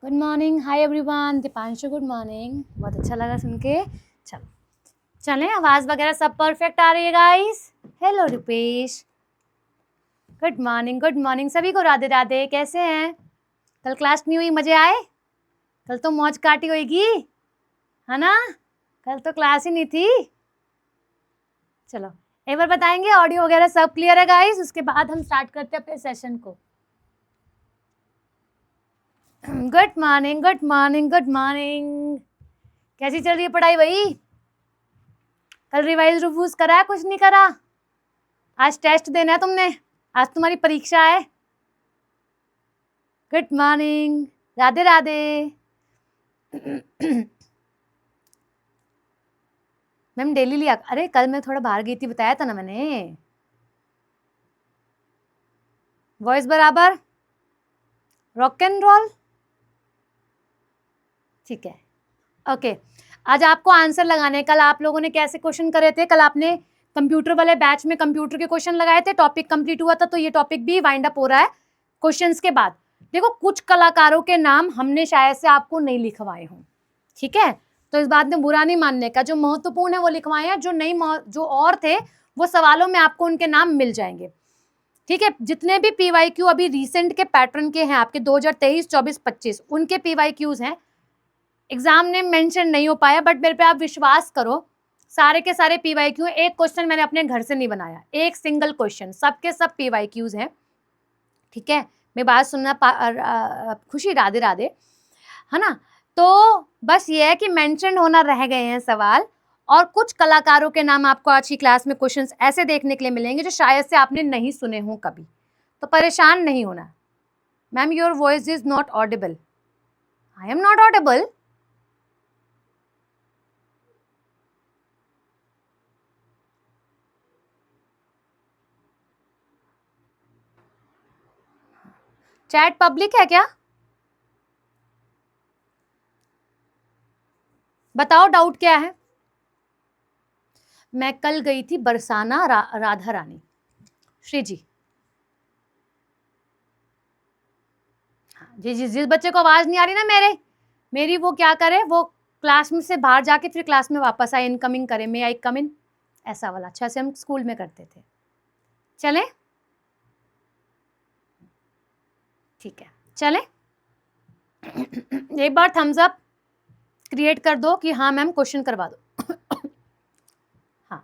Good morning, hi everyone, Deepanshu good morning. बहुत अच्छा लगा सुन के। चलो चलें, आवाज़ वगैरह सब परफेक्ट आ रही है guys. Hello Rupesh, good morning सभी को। राधे राधे, कैसे हैं? कल क्लास नहीं हुई, मजे आए? कल तो मौज काटी होगी, है ना? कल तो क्लास ही नहीं थी। चलो एक बार बताएंगे, ऑडियो वगैरह सब क्लियर है गाइस? उसके बाद हम स्टार्ट करते हैं अपने सेशन को। Good morning good morning good morning. कैसी चल रही है पढ़ाई भाई? कल रिवाइज रिव्यूज करा है, कुछ नहीं करा? आज टेस्ट देना है तुमने, आज तुम्हारी परीक्षा है। Good morning, Radhe Radhe. Ma'am daily लिया, अरे कल मैं थोड़ा बाहर गई थी, बताया था ना मैंने। वॉइस बराबर, रॉक एंड रोल, ठीक है, ओके। आज आपको आंसर लगाने, कल आप लोगों ने कैसे क्वेश्चन करे थे? कल आपने कंप्यूटर वाले बैच में कंप्यूटर के क्वेश्चन लगाए थे, टॉपिक कंप्लीट हुआ था, तो ये टॉपिक भी वाइंड अप हो रहा है क्वेश्चंस के बाद। देखो कुछ कलाकारों के नाम हमने शायद से आपको नहीं लिखवाए हों, ठीक है? तो इस बात में बुरा नहीं मानने का, जो महत्वपूर्ण है वो लिखवाए हैं, जो नहीं जो और थे वो सवालों में आपको उनके नाम मिल जाएंगे, ठीक है? जितने भी पीवाईक्यू अभी रिसेंट के पैटर्न के हैं आपके 2023, 24, 25 उनके पीवाईक्यूज हैं, एग्जाम ने मेंशन नहीं हो पाया, बट मेरे पे आप विश्वास करो, सारे के सारे पीवाईक्यू। एक क्वेश्चन मैंने अपने घर से नहीं बनाया, एक सिंगल क्वेश्चन, सबके सब पीवाईक्यूज हैं, ठीक है? मैं बात सुनना खुशी, राधे राधे, है ना? तो बस ये है कि मेंशन होना रह गए हैं सवाल, और कुछ कलाकारों के नाम आपको आज की क्लास में क्वेश्चंस ऐसे देखने के लिए मिलेंगे जो शायद से आपने नहीं सुने हों कभी, तो परेशान नहीं होना। Ma'am your voice is not Audible. I am not Audible? Chat public है क्या? बताओ डाउट क्या है? मैं कल गई थी बरसाना राधा रानी। श्री जी, हाँ जी, जिस बच्चे को आवाज नहीं आ रही ना मेरी, वो क्या करे, वो क्लास में से बाहर जाके फिर क्लास में वापस आए, इनकमिंग करे, मे आई कम इन, ऐसा वाला। अच्छा से हम स्कूल में करते थे। चले, ठीक है, चले। एक बार थम्स अप क्रिएट कर दो कि हाँ मैम क्वेश्चन करवा दो। हाँ,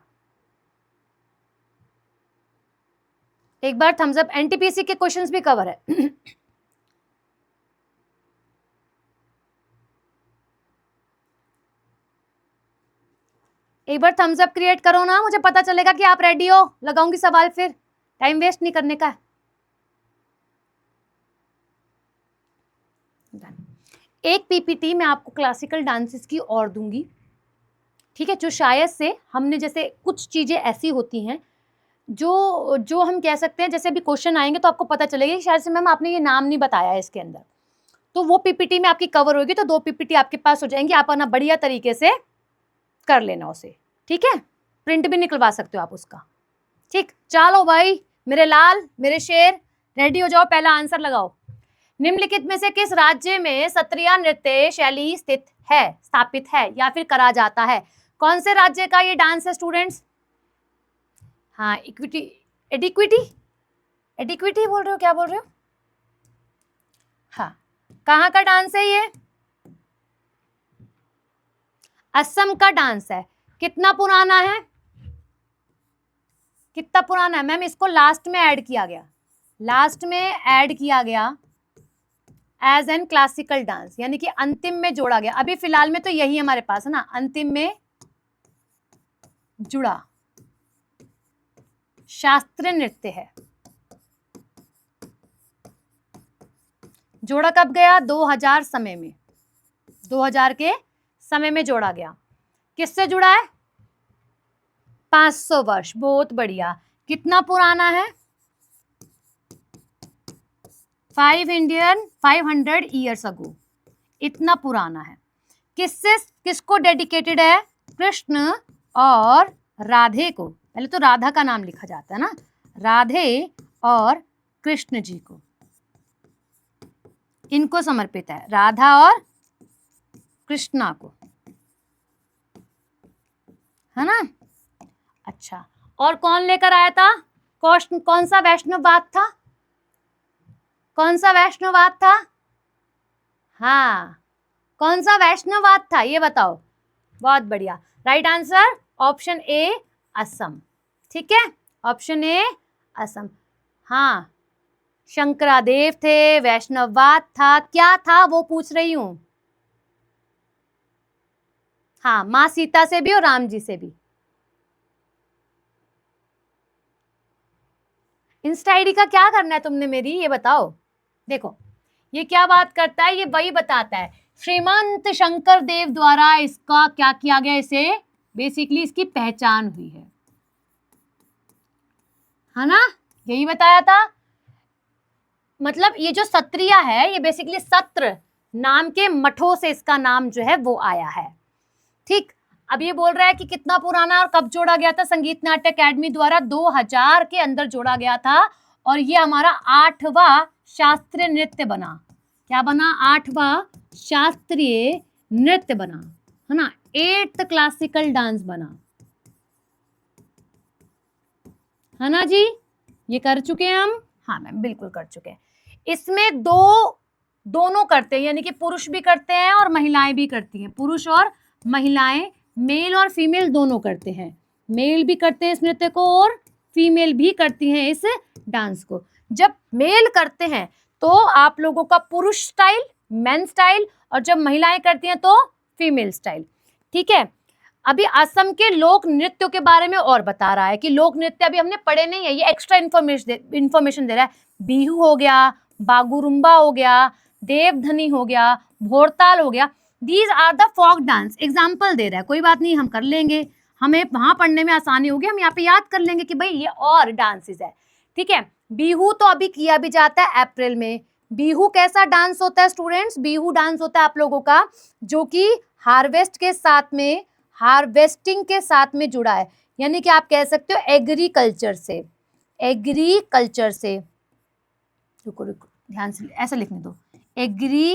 एक बार थम्स अप। एनटीपीसी के क्वेश्चंस भी कवर है। एक बार थम्स अप क्रिएट करो ना, मुझे पता चलेगा कि आप रेडी हो। लगाऊंगी सवाल, फिर टाइम वेस्ट नहीं करने का। एक पीपीटी मैं आपको क्लासिकल डांसेस की और दूंगी, ठीक है? जो शायद से हमने, जैसे कुछ चीजें ऐसी होती हैं जो जो हम कह सकते हैं, जैसे अभी क्वेश्चन आएंगे तो आपको पता चलेगा कि शायद से मैम आपने ये नाम नहीं बताया है इसके अंदर, तो वो पीपीटी में आपकी कवर होगी, तो 2 पीपीटी आपके पास हो जाएंगी, आप अपना बढ़िया तरीके से कर लेना उसे, ठीक है? प्रिंट भी निकलवा सकते हो आप उसका, ठीक? चलो भाई मेरे लाल, मेरे शेर, रेडी हो जाओ, पहला आंसर लगाओ। निम्नलिखित में से किस राज्य में सत्रिया नृत्य शैली स्थित है, स्थापित है या फिर करा जाता है? कौन से राज्य का ये डांस है स्टूडेंट्स? हाँ, इक्विटी, एडिक्विटी, एडिक्विटी बोल रहे हो, क्या बोल रहे हो? हाँ, कहाँ का डांस है ये? असम का डांस है। कितना पुराना है? कितना पुराना है मैम? इसको लास्ट में ऐड किया गया, लास्ट में ऐड किया गया एज एन क्लासिकल डांस, यानी कि अंतिम में जोड़ा गया। अभी फिलहाल में तो यही हमारे पास है ना, अंतिम में जुड़ा शास्त्रीय नृत्य है। जोड़ा कब गया? 2000 समय में, 2000 के समय में जोड़ा गया। किससे जुड़ा है? 500 वर्ष, बहुत बढ़िया। कितना पुराना है? 500 ईयर्स अगो, इतना पुराना है। किससे, किसको डेडिकेटेड है? कृष्ण और राधे को। पहले तो राधा का नाम लिखा जाता है ना, राधे और कृष्ण जी को, इनको समर्पित है, राधा और कृष्णा को, है ना। अच्छा, और कौन लेकर आया था? कौन सा वैष्णववाद था? कौन सा वैष्णववाद था? हाँ, कौन सा वैष्णववाद था ये बताओ। बहुत बढ़िया, right answer option A Assam. ठीक है, ऑप्शन ए असम। हाँ, शंकरादेव थे, वैष्णववाद था, क्या था वो पूछ रही हूं। हाँ, माँ सीता से भी और राम जी से भी। इंस्टा आईडी का क्या करना है तुमने मेरी, ये बताओ। देखो ये क्या बात करता है, ये वही बताता है श्रीमंत शंकर देव द्वारा इसका क्या किया गया, इसे बेसिकली इसकी पहचान हुई है ना, यही बताया था। मतलब ये जो सत्रिया है, ये बेसिकली सत्र नाम के मठों से इसका नाम जो है वो आया है। ठीक, अब ये बोल रहा है कि कितना पुराना और कब जोड़ा गया था, संगीत नाट्य अकेडमी द्वारा 2000 के अंदर जोड़ा गया था, और ये हमारा 8वां शास्त्रीय नृत्य बना। क्या बना? 8वां शास्त्रीय नृत्य बना, है ना, 8th क्लासिकल डांस बना, है ना जी। ये कर चुके हैं हम, हाँ मैम बिल्कुल कर चुके हैं। इसमें दोनों करते हैं, यानी कि पुरुष भी करते हैं और महिलाएं भी करती हैं, पुरुष और महिलाएं, मेल और फीमेल दोनों करते हैं। मेल भी करते हैं इस नृत्य को और फीमेल भी करती हैं इस डांस को। जब मेल करते हैं तो आप लोगों का पुरुष स्टाइल, मेन स्टाइल, और जब महिलाएं करती हैं तो फीमेल स्टाइल। ठीक है, अभी असम के लोक नृत्यों के बारे में और बता रहा है कि लोक नृत्य अभी हमने पढ़े नहीं है, ये एक्स्ट्रा इन्फॉर्मेशन दे रहा है। बिहू हो गया, बागुरुम्बा हो गया, देवधनी हो गया, भोरताल हो गया, these are the folk dance. Example दे रहा है, कोई बात नहीं हम कर लेंगे, हमें वहां पढ़ने में आसानी होगी, हम यहाँ पे याद कर लेंगे कि भाई ये और डांसेस है। ठीक है, बिहू तो अभी किया भी जाता है अप्रैल में। बिहू कैसा डांस होता है स्टूडेंट्स? बिहू डांस होता है आप लोगों का जो कि हार्वेस्ट के साथ में, हार्वेस्टिंग के साथ में जुड़ा है, यानी कि आप कह सकते हो एग्रीकल्चर से, एग्रीकल्चर से, रुको रुको ध्यान से ऐसा लिखने दो, एग्री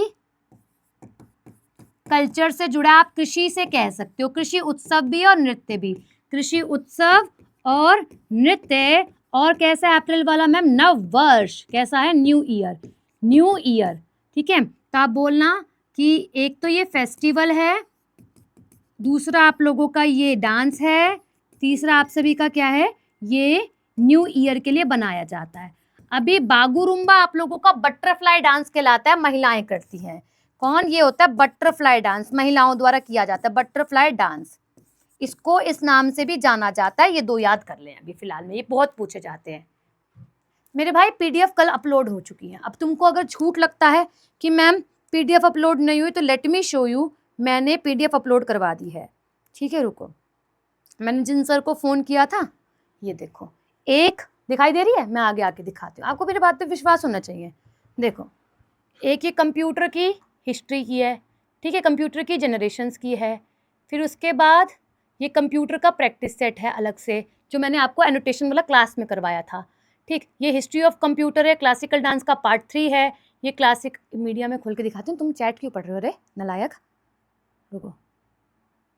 कल्चर से जुड़ा, आप कृषि से कह सकते हो, कृषि उत्सव भी और नृत्य भी, कृषि उत्सव और नृत्य। और कैसा है अप्रैल वाला मैम? नव वर्ष, कैसा है? New year, new year. ठीक है, तो आप बोलना कि एक तो ये फेस्टिवल है, दूसरा आप लोगों का ये डांस है, तीसरा आप सभी का क्या है, ये न्यू ईयर के लिए बनाया जाता है। अभी बागुरुम्बा आप लोगों का बटरफ्लाई डांस कहलाता है, महिलाएं करती हैं। कौन? ये होता है बटरफ्लाई डांस, महिलाओं द्वारा किया जाता है बटरफ्लाई डांस, इसको इस नाम से भी जाना जाता है। ये दो याद कर लें अभी फिलहाल में, ये बहुत पूछे जाते हैं। मेरे भाई पीडीएफ कल अपलोड हो चुकी है। अब तुमको अगर झूठ लगता है कि मैम पीडीएफ अपलोड नहीं हुई तो लेट मी शो यू, मैंने पीडीएफ अपलोड करवा दी है। ठीक है, रुको, मैंने जिन सर को फ़ोन किया था, ये देखो, एक दिखाई दे रही है, मैं आगे आके दिखाती हूँ, आपको मेरी बात पे विश्वास होना चाहिए। देखो, एक ये कंप्यूटर की हिस्ट्री की है, ठीक है, कंप्यूटर की जनरेशन्स की है, फिर उसके बाद ये कंप्यूटर का प्रैक्टिस सेट है अलग से, जो मैंने आपको एनोटेशन वाला क्लास में करवाया था। ठीक, ये हिस्ट्री ऑफ कंप्यूटर है, क्लासिकल डांस का पार्ट 3 है, ये क्लासिक मीडिया में खोल के दिखाती हूँ। तुम चैट क्यों पढ़ रहे हो रे नालायक? रुको,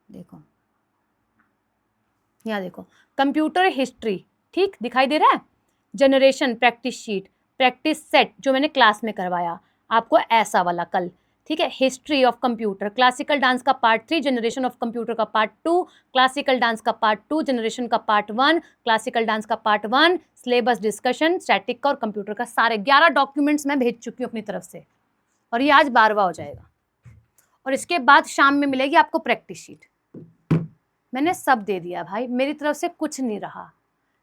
देखो यहाँ देखो, कंप्यूटर हिस्ट्री, ठीक दिखाई दे रहा है, generation practice sheet, practice set जो मैंने क्लास में करवाया आपको ऐसा वाला कल। ठीक है, history of computer, classical dance का पार्ट 3, जनरेशन ऑफ कंप्यूटर का पार्ट 2, क्लासिकल डांस का पार्ट 2, जनरेशन का पार्ट 1, क्लासिकल डांस का पार्ट 1, सिलेबस डिस्कशन, स्टैटिक का और कंप्यूटर का, सारे 11 डॉक्यूमेंट्स मैं भेज चुकी हूँ अपनी तरफ से, और ये आज 12वां हो जाएगा, और इसके बाद शाम में मिलेगी आपको प्रैक्टिस शीट। मैंने सब दे दिया भाई, मेरी तरफ से कुछ नहीं रहा,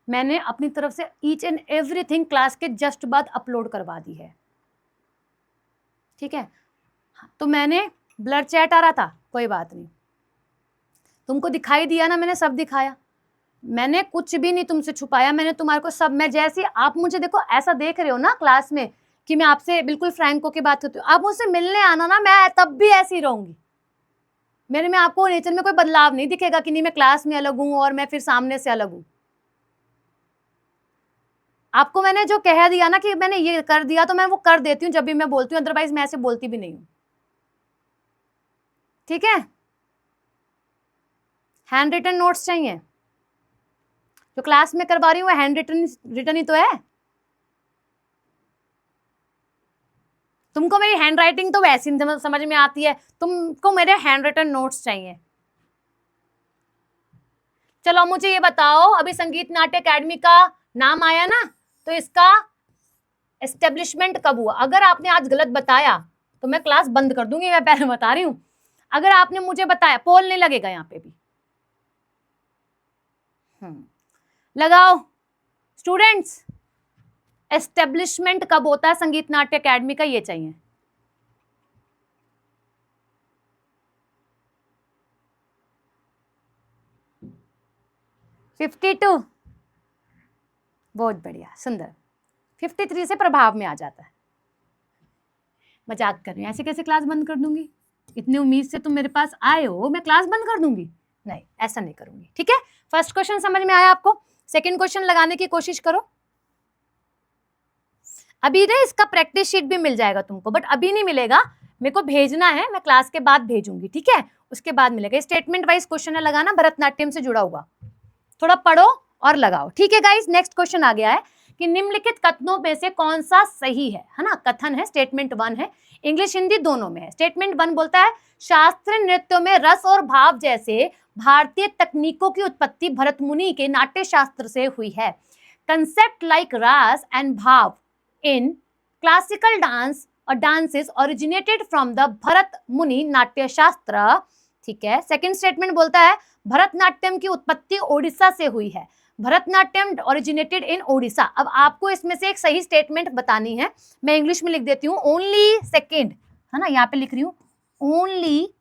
मैंने अपनी तरफ से ईच एंड एवरीथिंग क्लास के जस्ट बाद अपलोड करवा दी है। ठीक है, तो मैंने ब्लर चैट आ रहा था, कोई बात नहीं, तुमको दिखाई दिया ना, मैंने सब दिखाया, मैंने कुछ भी नहीं तुमसे छुपाया, मैंने तुम्हारे को सब, मैं जैसे आप मुझे देखो ऐसा देख रहे हो ना क्लास में कि मैं आपसे बिल्कुल फ्रैंक होकर बात करती हूँ, आप मुझसे मिलने आना ना, मैं तब भी ऐसी रहूंगी, मेरे में आपको नेचर में कोई बदलाव नहीं दिखेगा कि नहीं मैं क्लास में अलग हूं और मैं फिर सामने से अलग हूं। आपको मैंने जो कह दिया ना कि मैंने ये कर दिया तो मैं वो कर देती हूँ जब भी मैं बोलती हूँ, अदरवाइज मैं ऐसे बोलती भी नहीं हूँ, ठीक है। हैंड रिटन नोट्स चाहिए, जो क्लास में करवा रही हूँ वो हैंड रिटन ही तो है। तुमको मेरी हैंड राइटिंग तो वैसी नहीं समझ में आती है, तुमको मेरे हैंड रिटन नोट्स चाहिए। चलो मुझे ये बताओ, अभी संगीत नाट्य अकेडमी का नाम आया ना, तो इसका एस्टेब्लिशमेंट कब हुआ? अगर आपने आज गलत बताया तो मैं क्लास बंद कर दूंगी, मैं पहले बता रही हूं। अगर आपने मुझे बताया, पोल नहीं लगेगा यहाँ पे भी। लगाओ स्टूडेंट्स, एस्टेब्लिशमेंट कब होता है संगीत नाट्य अकेडमी का, ये चाहिए। $52, बहुत बढ़िया, सुंदर। 53 से प्रभाव में आ जाता है। मजाक कर रही हूँ, ऐसे कैसे क्लास बंद कर दूंगी? इतनी उम्मीद से तुम मेरे पास आए हो, मैं क्लास बंद कर दूंगी? नहीं, ऐसा नहीं करूंगी, ठीक है। फर्स्ट क्वेश्चन समझ में आया आपको? सेकंड क्वेश्चन लगाने की कोशिश करो। अभी ना इसका प्रैक्टिस शीट भी मिल जाएगा तुमको, बट अभी नहीं मिलेगा, मेरे को भेजना है, मैं क्लास के बाद भेजूंगी, ठीक है। उसके बाद मिलेगा। स्टेटमेंट वाइज क्वेश्चन है लगाना, भरतनाट्यम से जुड़ा हुआ, थोड़ा पढ़ो और लगाओ, ठीक है गाइस। नेक्स्ट क्वेश्चन आ गया है कि निम्नलिखित कथनों में से कौन सा सही है ना। कथन है, स्टेटमेंट 1 है, इंग्लिश हिंदी दोनों में है। स्टेटमेंट 1 बोलता है शास्त्रीय नृत्यों में रस और भाव जैसे भारतीय तकनीकों की उत्पत्ति भरत मुनि के नाट्य शास्त्र से हुई है। कंसेप्ट लाइक रास एंड भाव इन क्लासिकल डांस और dances originated from the Bharat मुनि नाट्य शास्त्र, ठीक है। सेकंड स्टेटमेंट बोलता है भरतनाट्यम की उत्पत्ति ओडिशा से हुई है। Bharatanatyam originated in Odisha. अब आपको इसमें से एक सही स्टेटमेंट बतानी है, मैं इंग्लिश में लिख देती हूँ। ओनली सेकंड, है ना, यहाँ पे लिख रही हूँ only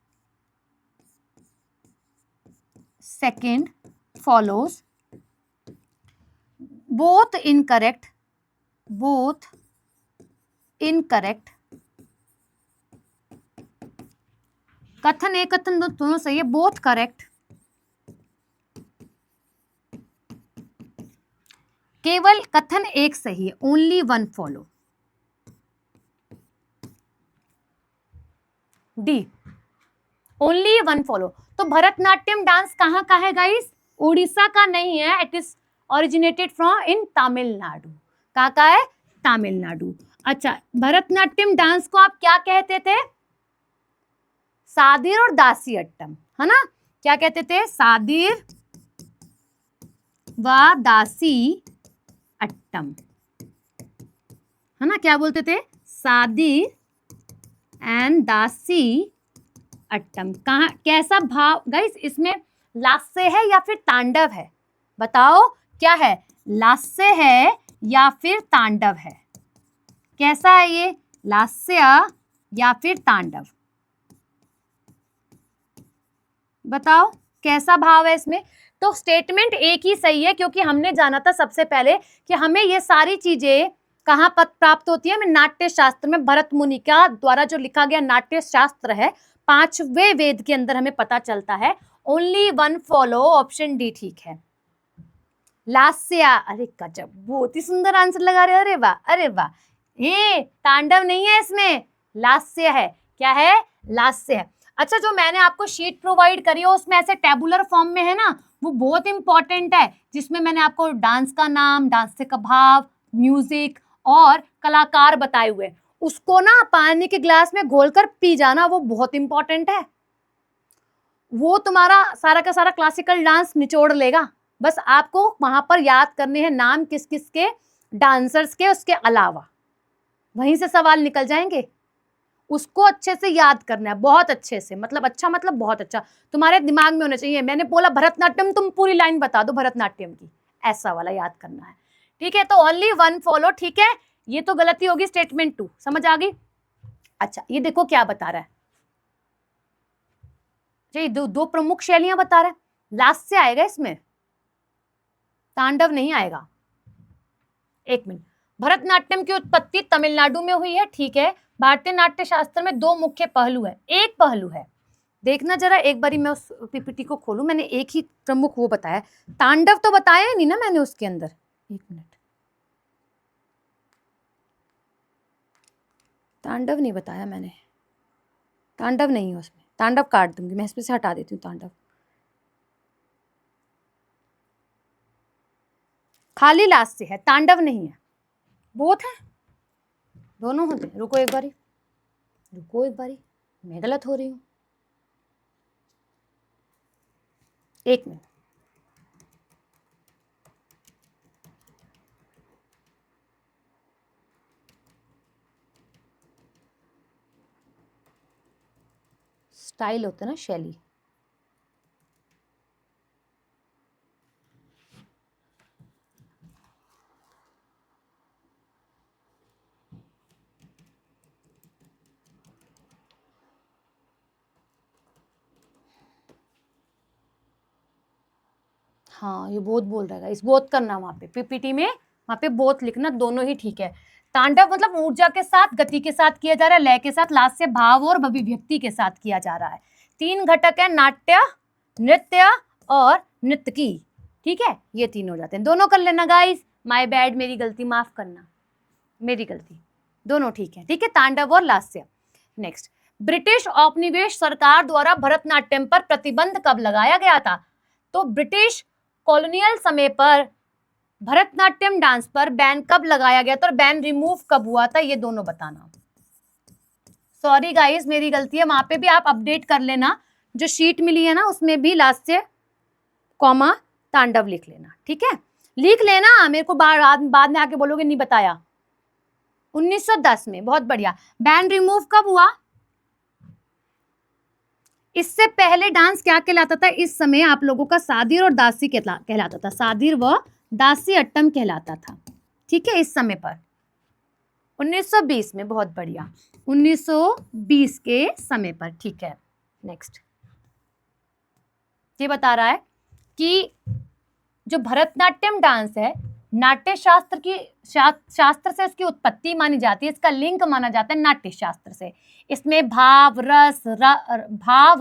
second follows, both incorrect कथन एक कथन दोनों सही है, बोथ करेक्ट, केवल कथन एक सही है, only 1 follow. D, only 1 follow. तो भरतनाट्यम डांस कहाँ का है गाइस? उड़ीसा का नहीं है, it is originated from in Tamil Nadu. कहाँ का है? तमिलनाडु। अच्छा, भरतनाट्यम डांस को आप क्या कहते थे? सादिर और दासी अट्टम, है ना। क्या कहते थे? सादिर व दासी अट्टम, है ना। क्या बोलते थे? सादिर एंड दासी अट्टम। कहाँ, कैसा भाव गाइस? इसमें लास्य है या फिर तांडव है? बताओ क्या है, लास्य है या फिर तांडव है? कैसा है ये, लास्य या फिर तांडव? बताओ कैसा भाव है इसमें। तो स्टेटमेंट एक ही सही है, क्योंकि हमने जाना था सबसे पहले कि हमें ये सारी चीजें कहाँ प्राप्त होती है? हमें नाट्य शास्त्र में भरत मुनि का द्वारा जो लिखा गया नाट्य शास्त्र है, 5वें वेद के अंदर हमें पता चलता है। ओनली 1 फॉलो, ऑप्शन डी ठीक है। लास्या, अरे गजब, बहुत ही सुंदर आंसर लगा रहे हो, अरे वाह अरे वाह। ये तांडव नहीं है, इसमें लास्य है। क्या है? लास्य है। अच्छा, जो मैंने आपको शीट प्रोवाइड करी है उसमें ऐसे टेबुलर फॉर्म में है ना, वो बहुत इंपॉर्टेंट है, जिसमें मैंने आपको डांस का नाम, डांस का भाव, म्यूजिक और कलाकार बताए हुए, उसको ना पानी के ग्लास में घोलकर पी जाना, वो बहुत इंपॉर्टेंट है। वो तुम्हारा सारा का सारा क्लासिकल डांस निचोड़ लेगा। बस आपको वहां पर याद करने हैं नाम किस किस के डांसर्स के, उसके अलावा वहीं से सवाल निकल जाएंगे। उसको अच्छे से याद करना है, बहुत अच्छे से, मतलब अच्छा मतलब बहुत अच्छा तुम्हारे दिमाग में होना चाहिए। मैंने बोला भरतनाट्यम, तुम पूरी लाइन बता दो भरतनाट्यम की, ऐसा वाला याद करना है, ठीक है। तो ओनली 1 फॉलो, ठीक है। ये तो गलती होगी, स्टेटमेंट 2 समझ आ गई। अच्छा, ये देखो क्या बता रहा है, दो प्रमुख शैलियां बता रहा है। लास्ट से आएगा इसमें, तांडव नहीं आएगा। एक मिनट, भरतनाट्यम की उत्पत्ति तमिलनाडु में हुई है, ठीक है। भारतीय नाट्य शास्त्र में 2 मुख्य पहलू है। एक पहलू है, देखना जरा एक बारी मैं उस पीपीटी को खोलूं, मैंने एक ही प्रमुख वो बताया, तांडव तो बताया नहीं ना मैंने उसके अंदर। एक मिनट, तांडव नहीं बताया मैंने, तांडव नहीं है उसमें, तांडव काट दूंगी मैं, इसमें से हटा देती हूँ तांडव। खाली लास्ट से है, तांडव नहीं है, बोथ है, दोनों होते हैं। रुको एक बारी, रुको एक बारी, मैं गलत हो रही हूँ, एक मिनट। स्टाइल होता है ना, शैली। हाँ ये बोथ बोल रहा है, इस बोथ करना वहां पे पीपीटी में, वहां पे बोथ लिखना, दोनों ही ठीक है। तांडव मतलब ऊर्जा के साथ, गति के साथ किया जा रहा है, लय के साथ, लास्ट से भाव और अभिव्यक्ति के साथ किया जा रहा है। 3 घटक है, नाट्य, नृत्य और नृत्यकी। ठीक है, ये 3 हो जाते हैं। दोनों कर लेना गाइस, माय बैड, मेरी गलती, माफ करना, मेरी गलती। दोनों ठीक है, ठीक है, तांडव और लास्य। नेक्स्ट, ब्रिटिश औपनिवेश सरकार द्वारा भरतनाट्यम पर प्रतिबंध कब लगाया गया था? तो ब्रिटिश कॉलोनियल समय पर भरतनाट्यम डांस पर बैन कब लगाया गया था और बैन रिमूव कब हुआ था, ये दोनों बताना। सॉरी गाइस, मेरी गलती है, वहां पे भी आप अपडेट कर लेना, जो शीट मिली है ना उसमें भी लास्ट से कॉमा तांडव लिख लेना। ठीक है, लिख लेना, मेरे को बाद में आके बोलोगे नहीं बताया। 1910 में, बहुत बढ़िया। बैन रिमूव कब हुआ? इससे पहले डांस क्या कहलाता था? इस समय आप लोगों का सादिर और दासी कहलाता था, सादिर व दासी अट्टम कहलाता था। ठीक है, इस समय पर 1920 में, बहुत बढ़िया, 1920 के समय पर। ठीक है, नेक्स्ट, ये बता रहा है कि जो भरतनाट्यम डांस है, नाट्य शास्त्र से इसकी उत्पत्ति मानी जाती है, इसका लिंक माना जाता है नाट्य शास्त्र से। इसमें भाव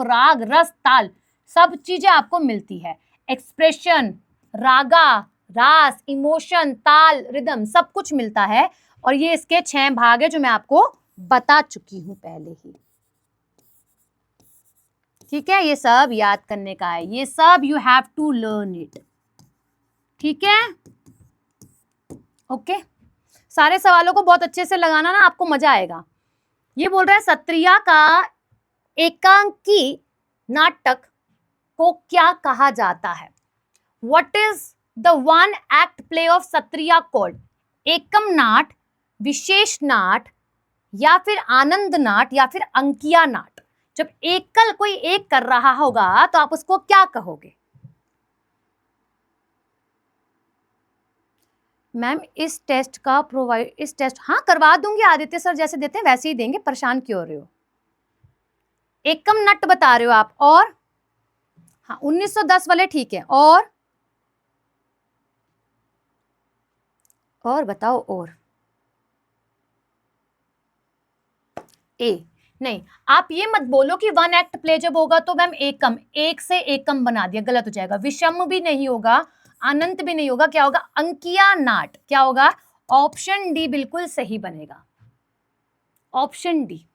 राग रस ताल सब चीजें आपको मिलती है, एक्सप्रेशन, रागा, रास, इमोशन, ताल, रिदम, सब कुछ मिलता है। और ये इसके 6 भाग है जो मैं आपको बता चुकी हूं पहले ही। ठीक है, ये सब याद करने का है, ये सब you have to learn it. ठीक है, ओके, सारे सवालों को बहुत अच्छे से लगाना ना, आपको मजा आएगा। ये बोल रहा है सत्रिया का एकांकी नाटक को क्या कहा जाता है? What is the one act play of Sattriya called? एकम नाट, विशेष नाट, या फिर आनंद नाट, या फिर अंकिया नाट? जब एकल कोई एक कर रहा होगा तो आप उसको क्या कहोगे? मैम इस टेस्ट का इस टेस्ट, हाँ करवा दूंगी, आदित्य सर जैसे देते हैं वैसे ही देंगे, परेशान क्यों हो रहे हो? एकम नट बता रहे हो आप, और हाँ 1910 वाले ठीक है, और बताओ, और ए नहीं, आप ये मत बोलो कि वन एक्ट प्ले जब होगा तो मैम एकम, एक से एकम बना दिया, गलत हो जाएगा। विषम भी नहीं होगा, अनंत भी नहीं होगा, क्या होगा? अंकिया नाट। क्या होगा? ऑप्शन डी बिल्कुल सही बनेगा, ऑप्शन डी,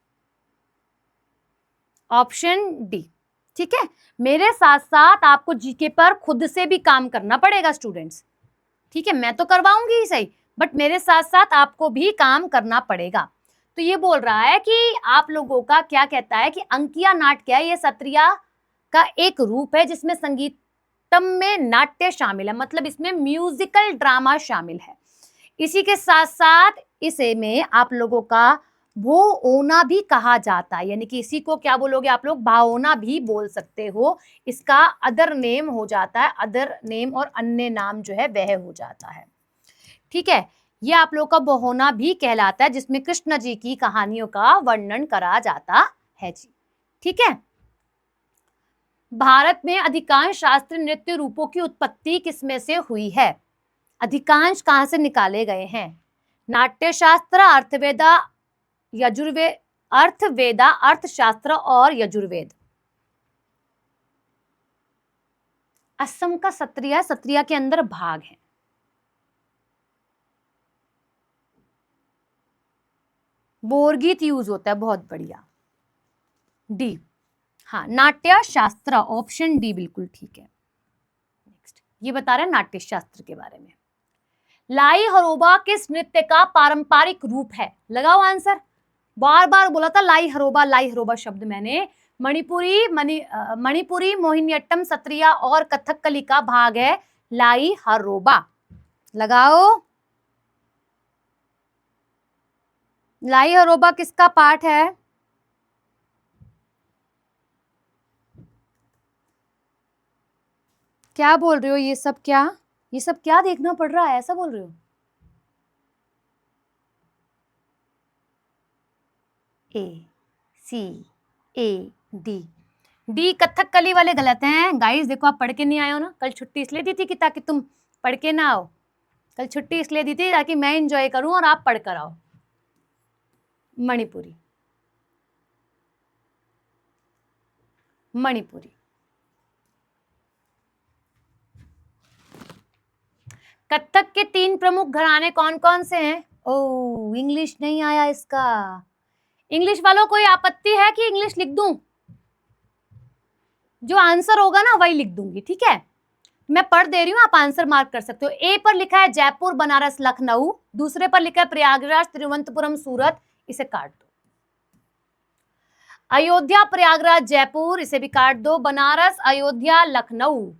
ऑप्शन डी। ठीक है, मेरे साथ साथ आपको जीके पर खुद से भी काम करना पड़ेगा स्टूडेंट्स। ठीक है, मैं तो करवाऊंगी ही सही, बट मेरे साथ साथ आपको भी काम करना पड़ेगा। तो ये बोल रहा है कि आप लोगों का क्या कहता है कि अंकिया नाट क्या है? ये सत्रिया का एक रूप है जिसमें संगीतम में नाट्य शामिल है, मतलब इसमें म्यूजिकल ड्रामा शामिल है। इसी के साथ साथ इसे में आप लोगों का भाओना भी कहा जाता है, यानी कि इसी को क्या बोलोगे आप लोग? भाओना भी बोल सकते हो। इसका अदर नेम हो जाता है, अदर नेम और अन्य नाम जो है वह हो जाता है। ठीक है, ये आप लोग का बहोना भी कहलाता है, जिसमें कृष्ण जी की कहानियों का वर्णन करा जाता है जी। ठीक है, भारत में अधिकांश शास्त्रीय नृत्य रूपों की उत्पत्ति किसमें से हुई है? अधिकांश कहां से निकाले गए हैं? नाट्यशास्त्र, अर्थवेदा, यजुर्वेद, अर्थवेदा, अर्थशास्त्र और यजुर्वेद। असम का सत्रिया, सत्रिया के अंदर भाग है। बोरगीत यूज होता है, बहुत बढ़िया, डी। हाँ, नाट्य शास्त्र, ऑप्शन डी बिल्कुल ठीक है। नेक्स्ट, ये बता रहे हैं नाट्य शास्त्र के बारे में। लाई हरोबा किस नृत्य का पारंपरिक रूप है? लगाओ आंसर। बार बार बोला था लाई हरोबा शब्द मैंने। मणिपुरी, मोहिनीअट्टम, सत्रिया और कथकली का भाग है लाई हरोबा। लगाओ। लाई हरोबा किसका पार्ट है? क्या बोल रहे हो? ये सब क्या देखना पड़ रहा है, ऐसा बोल रहे हो? ए, सी, ए, डी। डी कथकली वाले गलत हैं गाइस। देखो, आप पढ़ के नहीं आए हो ना, कल छुट्टी इसलिए दी थी कि ताकि तुम पढ़ के ना आओ। कल छुट्टी इसलिए दी थी ताकि मैं एंजॉय करूं और आप पढ़ कर आओ। मणिपुरी, मणिपुरी। कथक के 3 प्रमुख घराने कौन कौन से हैं? ओ, इंग्लिश नहीं आया इसका। इंग्लिश वालों कोई आपत्ति है कि इंग्लिश लिख दूं? जो आंसर होगा ना वही लिख दूंगी, ठीक है? मैं पढ़ दे रही हूं, आप आंसर मार्क कर सकते हो। ए पर लिखा है जयपुर, बनारस, लखनऊ। दूसरे पर लिखा है प्रयागराज, तिरुवनंतपुरम, सूरत। इसे काट दो। अयोध्या, प्रयागराज, जयपुर, इसे भी काट दो। बनारस, अयोध्या, लखनऊ।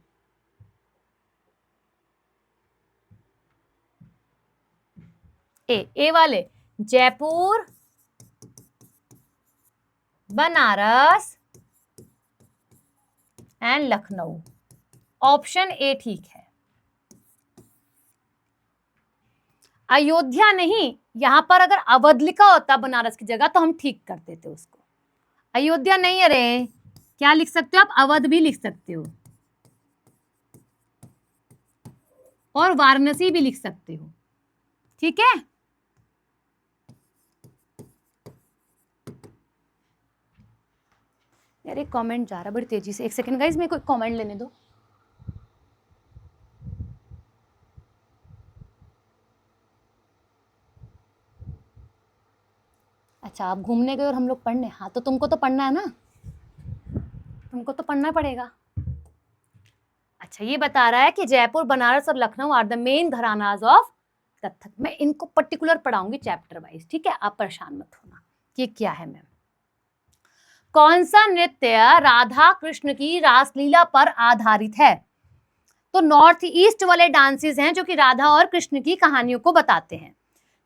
ए वाले Jaipur, Banaras and Lucknow. Option A ठीक है। अयोध्या नहीं, यहां पर अगर अवध लिखा होता बनारस की जगह तो हम ठीक कर देते उसको। अयोध्या नहीं है रे, क्या लिख सकते हो आप? अवध भी लिख सकते हो और वाराणसी भी लिख सकते हो, ठीक है? यार एक कमेंट जा रहा है बड़ी तेजी से, एक सेकंड गाइस, मेरे को कमेंट लेने दो। अच्छा, आप घूमने गए और हम लोग पढ़ने। हाँ, तो तुमको तो पढ़ना है ना, तुमको तो पढ़ना पड़ेगा। अच्छा, ये बता रहा है कि जयपुर, बनारस और Lucknow are the main gharanas of Kathak. मैं इनको पर्टिकुलर पढ़ाऊंगी चैप्टर वाइज, ठीक है? आप परेशान मत होना। ये क्या है मैम? कौन सा नृत्य राधा कृष्ण की रासलीला पर आधारित है? तो नॉर्थ ईस्ट वाले डांसेस हैं जो कि राधा और कृष्ण की कहानियों को बताते हैं।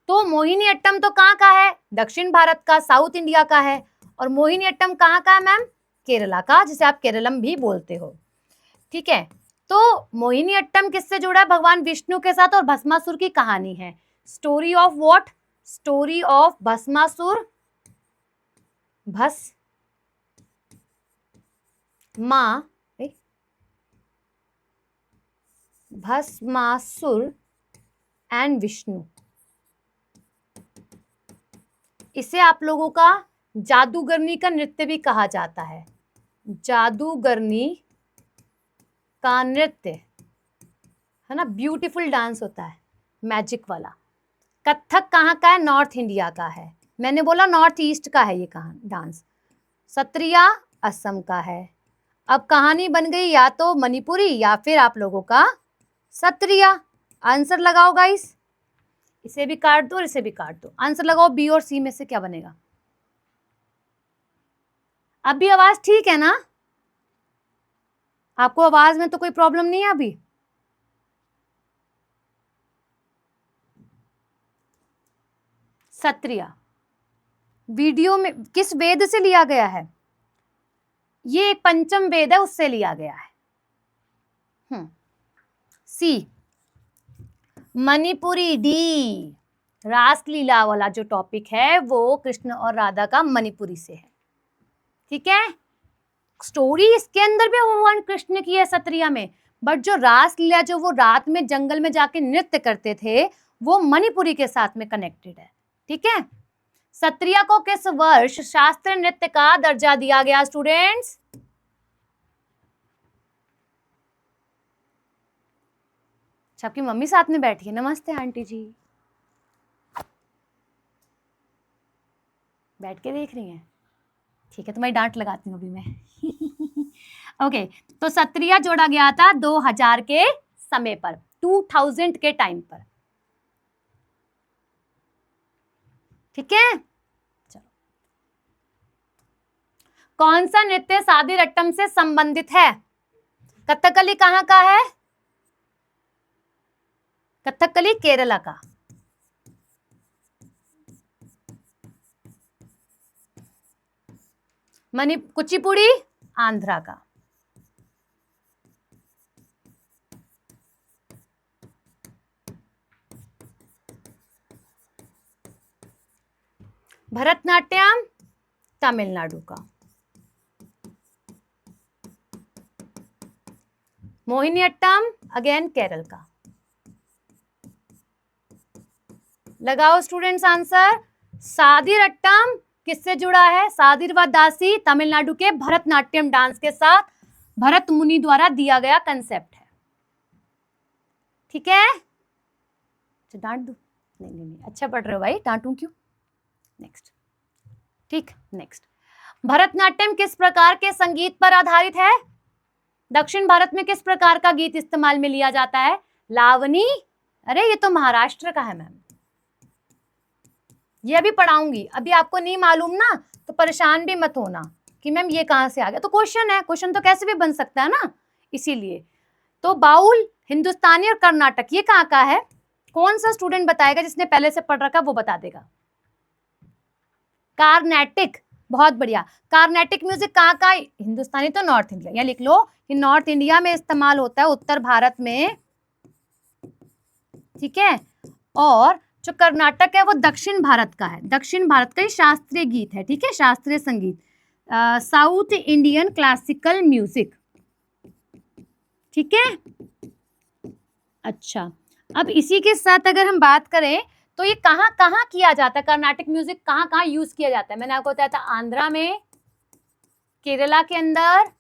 तो मोहिनीअट्टम तो कहाँ का है? दक्षिण भारत का, साउथ इंडिया का है। और मोहिनीअट्टम कहाँ का है मैम? केरला का, जिसे आप केरलम भी बोलते हो, ठीक है? तो मोहिनीअट्टम किससे जुड़ा है? भगवान विष्णु के साथ, और भस्मासुर की कहानी है। Story of what? Story of Bhasmasur, Bhasmasur and Vishnu. इसे आप लोगों का जादूगरनी का नृत्य भी कहा जाता है। जादूगरनी का नृत्य है ना, ब्यूटीफुल डांस होता है, मैजिक वाला। कथक कहाँ का है? नॉर्थ इंडिया का है। मैंने बोला नॉर्थ ईस्ट का है ये कहाँ डांस। सत्रिया असम का है। अब कहानी बन गई या तो मणिपुरी या फिर आप लोगों का सत्रिया। आंसर लगाओ गाइस। इसे भी काट दो और इसे भी काट दो। आंसर लगाओ, बी और सी में से क्या बनेगा? अब भी आवाज ठीक है ना? आपको आवाज में तो कोई प्रॉब्लम नहीं है अभी? सत्रिया वीडियो में किस वेद से लिया गया है? ये एक पंचम वेद है, उससे लिया गया है। सी मणिपुरी। डी रासलीला वाला जो टॉपिक है वो कृष्ण और राधा का मणिपुरी से है, ठीक है? स्टोरी इसके अंदर भी भगवान कृष्ण की है सत्रिया में, बट जो रासलीला, जो वो रात में जंगल में जाके नृत्य करते थे, वो मणिपुरी के साथ में कनेक्टेड है, ठीक है? सत्रिया को किस वर्ष शास्त्रीय नृत्य का दर्जा दिया गया स्टूडेंट्स? आपकी मम्मी साथ में बैठी है। नमस्ते आंटी जी। बैठ के देख रही हैं, ठीक है, तुम्हारी डांट लगाती हूँ अभी मैं। ओके, तो सत्रिया जोड़ा गया था 2000 के समय पर, 2000 के टाइम पर, ठीक है। चलो, कौन सा नृत्य सादीरट्टम से संबंधित है? कथकली कहाँ का है? कथकली केरला का। कुचिपुड़ी आंध्रा का। भरतनाट्यम तमिलनाडु का। मोहिनीअट्टम अगेन केरल का। लगाओ स्टूडेंट्स आंसर। सादीरट्टम किससे जुड़ा है? सादिर व दासी तमिलनाडु के भरतनाट्यम डांस के साथ भरत मुनि द्वारा दिया गया कंसेप्ट है, ठीक है। डांट दो? नहीं, अच्छा पढ़ रहे हो भाई, डांटू क्यों? नेक्स्ट, ठीक, नेक्स्ट। भरतनाट्यम किस प्रकार के संगीत पर आधारित है? दक्षिण भारत में किस प्रकार का गीत इस्तेमाल में लिया जाता है? लावनी। अरे ये तो महाराष्ट्र का है मैम, ये अभी पढ़ाऊंगी, अभी आपको नहीं मालूम ना तो परेशान भी मत होना कि मैम ये कहां से आ गया। तो क्वेश्चन है, क्वेश्चन तो कैसे भी बन सकता है ना, इसीलिए। तो बाउल, हिंदुस्तानी और कर्नाटक ये कहाँ का है? कौन सा स्टूडेंट बताएगा जिसने पहले से पढ़ रखा वो बता देगा। कार्नेटिक, बहुत बढ़िया। कार्नेटिक म्यूजिक कहाँ का? हिंदुस्तानी तो नॉर्थ इंडिया, या लिख लो कि नॉर्थ इंडिया में इस्तेमाल होता है, उत्तर भारत में, ठीक है। और जो कर्नाटक है वो दक्षिण भारत का है, दक्षिण भारत का ही शास्त्रीय गीत है, ठीक है, शास्त्रीय संगीत, साउथ इंडियन क्लासिकल म्यूजिक, ठीक है। अच्छा, अब इसी के साथ अगर हम बात करें तो ये कहाँ कहाँ किया जाता है? कर्नाटक म्यूजिक कहाँ कहाँ यूज किया जाता है? मैंने आपको बताया था आंध्रा में, केरला के अंदर,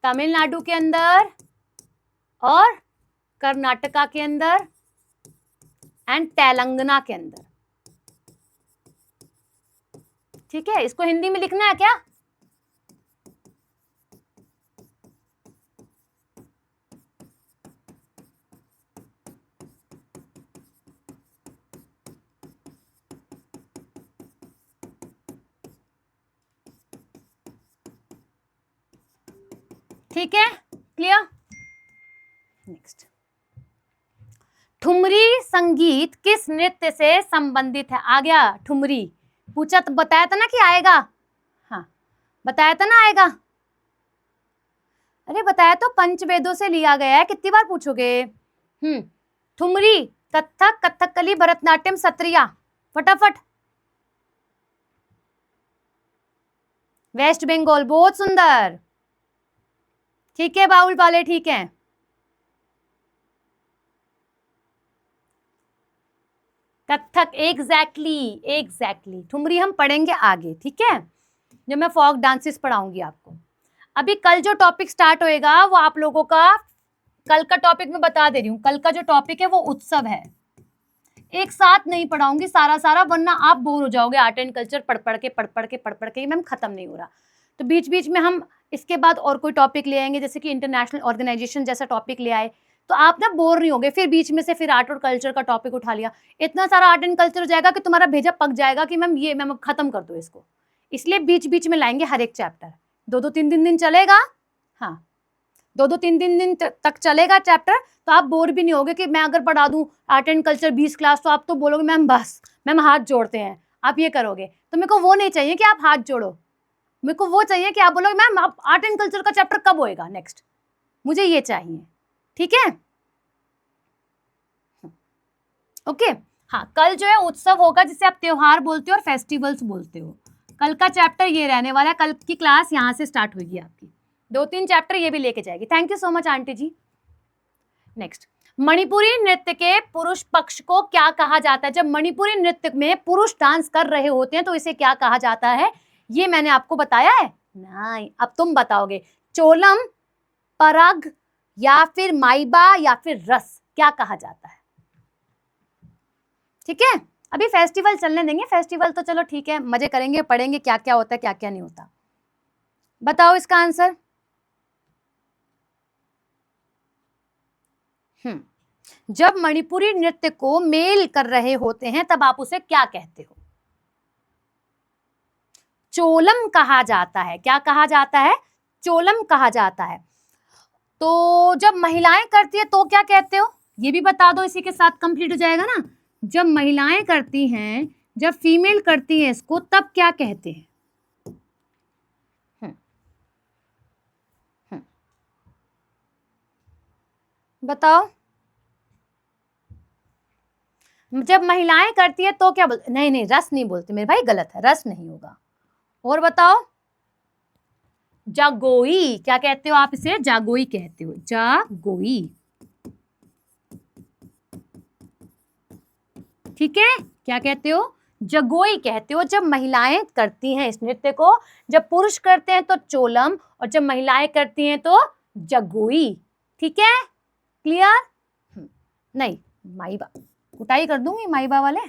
तमिलनाडु के अंदर और कर्नाटका के अंदर एंड तेलंगाना के अंदर, ठीक है। इसको हिंदी में लिखना है क्या? ठीक है, क्लियर। नेक्स्ट, ठुमरी संगीत किस नृत्य से संबंधित है? आ गया ठुमरी, पूछा तो बताया था ना कि आएगा, हाँ बताया था ना आएगा। अरे बताया तो, पंचवेदों से लिया गया है, कितनी बार पूछोगे। ठुमरी, कथक, कथकली, भरतनाट्यम, सत्रिया, फटाफट। वेस्ट बंगाल, बहुत सुंदर, ठीक है बाउल वाले, ठीक है। कथक, एग्जैक्टली। ठुमरी हम पढ़ेंगे आगे, ठीक है, जब मैं फोक डांसेस पढ़ाऊंगी आपको। अभी कल जो टॉपिक स्टार्ट होएगा वो आप लोगों का, कल का टॉपिक मैं बता दे रही हूँ, कल का जो टॉपिक है वो उत्सव है। एक साथ नहीं पढ़ाऊंगी सारा, वरना आप बोर हो जाओगे। आर्ट एंड कल्चर पढ़ पढ़ के मैम खत्म नहीं हो रहा। तो बीच बीच में हम इसके बाद और कोई टॉपिक ले आएंगे, जैसे कि इंटरनेशनल ऑर्गेनाइजेशन जैसा टॉपिक ले आए, तो आप ना बोर नहीं होगे। फिर बीच में से फिर आर्ट और कल्चर का टॉपिक उठा लिया, इतना सारा आर्ट एंड कल्चर हो जाएगा कि तुम्हारा भेजा पक जाएगा कि मैम ये मैम अब खत्म कर दो इसको। इसलिए बीच बीच में लाएंगे हर एक चैप्टर, 2-2 3 दिन चलेगा, हाँ 2-2 3 दिन तक चलेगा चैप्टर। तो आप बोर भी नहीं होगे कि मैं अगर पढ़ा दूं आर्ट एंड कल्चर 20 क्लास, तो आप तो बोलोगे मैम बस, मैम हाथ जोड़ते हैं, आप ये करोगे। तो मेरे को वो नहीं चाहिए कि आप हाथ जोड़ो, मेरे को वो चाहिए कि आप बोलोगे मैम आप आर्ट एंड कल्चर का चैप्टर कब होएगा नेक्स्ट, मुझे ये चाहिए, ठीक है। ओके, हाँ कल जो है उत्सव होगा, जिसे आप त्योहार बोलते हो और फेस्टिवल्स बोलते हो। कल का चैप्टर ये रहने वाला है, कल की क्लास यहाँ से स्टार्ट होगी आपकी, 2-3 चैप्टर ये भी लेके जाएगी। Thank you so much aunty ji. Next, Manipuri नृत्य के पुरुष पक्ष को क्या कहा जाता है? जब मणिपुरी नृत्य में पुरुष डांस कर रहे होते हैं तो इसे क्या कहा जाता है? ये मैंने आपको बताया है? नहीं, अब तुम बताओगे। चोलम, परग या फिर माइबा या फिर रस, क्या कहा जाता है? ठीक है, अभी फेस्टिवल चलने देंगे, फेस्टिवल तो चलो ठीक है, मजे करेंगे, पढ़ेंगे क्या क्या होता है क्या क्या नहीं होता। बताओ इसका आंसर। जब मणिपुरी नृत्य को मेल कर रहे होते हैं तब आप उसे क्या कहते हो? चोलम कहा जाता है। क्या कहा जाता है? चोलम कहा जाता है। तो जब महिलाएं करती है तो क्या कहते हो? ये भी बता दो, इसी के साथ कंप्लीट हो जाएगा ना। जब महिलाएं करती हैं, जब फीमेल करती है इसको, तब क्या कहते हैं? बताओ। जब महिलाएं करती है तो क्या बोलते? नहीं नहीं, रस नहीं बोलते मेरे भाई, गलत है, रस नहीं होगा। और बताओ। जागोई। क्या कहते हो आप इसे? जागोई कहते हो, जागोई। ठीक है, क्या कहते हो? जगोई कहते हो जब महिलाएं करती हैं इस नृत्य को। जब पुरुष करते हैं तो चोलम, और जब महिलाएं करती हैं तो जगोई। ठीक है, क्लियर? नहीं, माईबा कुटाई कर दूंगी माईबा वाले।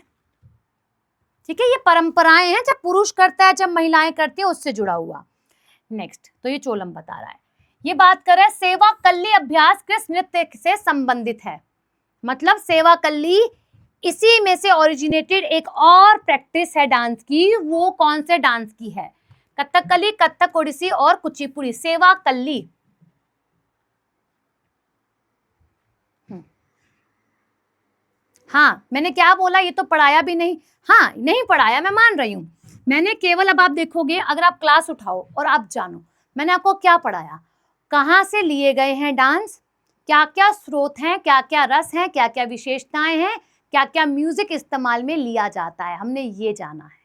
ठीक है, ये परंपराएं हैं, जब पुरुष करता है जब महिलाएं करती है उससे जुड़ा हुआ। नेक्स्ट, तो ये चोलम बता रहा है। ये बात कर रहा है सेवा कल्ली अभ्यास किस नृत्य से संबंधित है? मतलब सेवा कल्ली इसी में से ओरिजिनेटेड एक और प्रैक्टिस है डांस की। वो कौन से डांस की है? कथकली, कथक ओडिसी और कुचिपुड़ी। सेवा कल्ली। हाँ, मैंने क्या बोला? ये तो पढ़ाया भी नहीं। हाँ, नहीं पढ़ाया, मैं मान रही हूं। मैंने केवल, अब आप देखोगे अगर आप क्लास उठाओ और आप जानो मैंने आपको क्या पढ़ाया, कहां से लिए गए हैं डांस, क्या क्या स्रोत हैं, क्या क्या रस हैं, क्या क्या विशेषताएं हैं, क्या क्या म्यूजिक इस्तेमाल में लिया जाता है, हमने ये जाना है।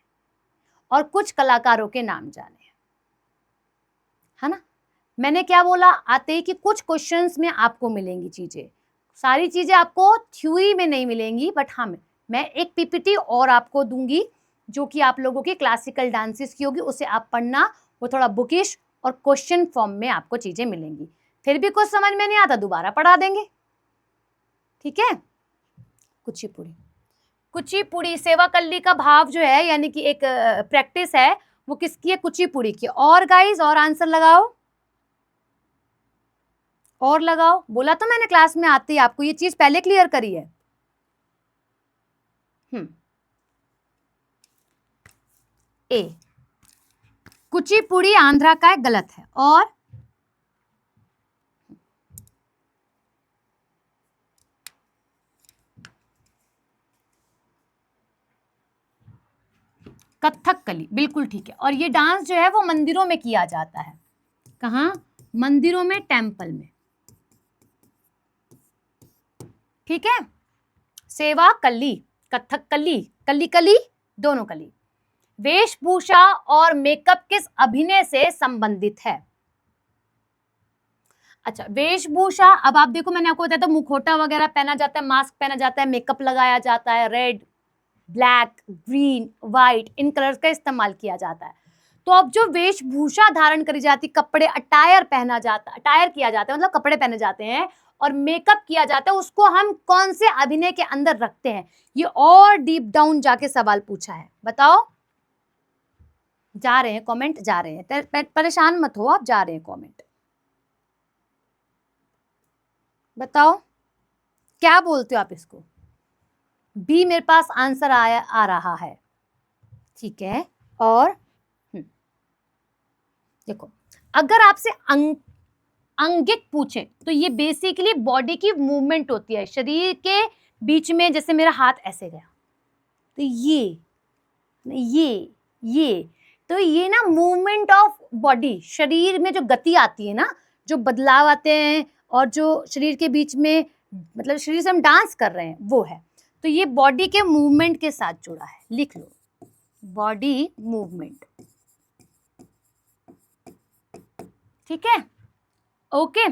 और कुछ कलाकारों के नाम जाने, है ना। मैंने क्या बोला आते ही कि कुछ क्वेश्चंस में आपको मिलेंगी चीजें, सारी चीजें आपको थ्योरी में नहीं मिलेंगी, बट हाँ मैं एक पीपीटी और आपको दूंगी जो कि आप लोगों की क्लासिकल डांसेस की होगी, उसे आप पढ़ना, वो थोड़ा बुकिश और क्वेश्चन फॉर्म में आपको चीजें मिलेंगी। फिर भी कुछ समझ में नहीं आता दोबारा पढ़ा देंगे। ठीक है, कुचिपुड़ी। कुचिपुड़ी सेवा कल्ली का भाव जो है, यानी कि एक प्रैक्टिस है, वो किसकी है? कुचिपुड़ी की। और गाइस, और आंसर लगाओ, और लगाओ। बोला तो मैंने क्लास में आते ही आपको ये चीज पहले क्लियर करी है। ए, कुचिपुड़ी आंध्रा का है, गलत है। और कथकली, बिल्कुल ठीक है। और ये डांस जो है वो मंदिरों में किया जाता है। कहाँ? मंदिरों में, टेम्पल में। ठीक है, सेवा कल्ली, कथकली, कली कली, दोनों कली। वेशभूषा और मेकअप किस अभिनय से संबंधित है? अच्छा, वेशभूषा, अब आप देखो मैंने आपको बताया था मुखौटा वगैरह पहना जाता है, मास्क पहना जाता है, मेकअप लगाया जाता है, रेड, ब्लैक, ग्रीन, व्हाइट, इन कलर्स का इस्तेमाल किया जाता है। तो अब जो वेशभूषा धारण करी जाती, कपड़े, अटायर पहना जाता, अटायर किया जाता है, मतलब कपड़े पहने जाते हैं और मेकअप किया जाता है, उसको हम कौन से अभिनय के अंदर रखते हैं? ये और डीप डाउन जाके सवाल पूछा है, बताओ। जा रहे हैं कमेंट, जा रहे हैं, परेशान मत हो आप, जा रहे हैं कमेंट। बताओ क्या बोलते हो आप इसको? बी मेरे पास आंसर आ रहा है। ठीक है, और देखो, अगर आपसे अंगिक पूछे तो ये बेसिकली बॉडी की मूवमेंट होती है, शरीर के बीच में, जैसे मेरा हाथ ऐसे गया तो ये तो ये ना मूवमेंट ऑफ बॉडी, शरीर में जो गति आती है ना, जो बदलाव आते हैं, और जो शरीर के बीच में, मतलब शरीर से हम डांस कर रहे हैं, वो है। तो ये बॉडी के मूवमेंट के साथ जुड़ा है, लिख लो, बॉडी मूवमेंट। ठीक है, ओके।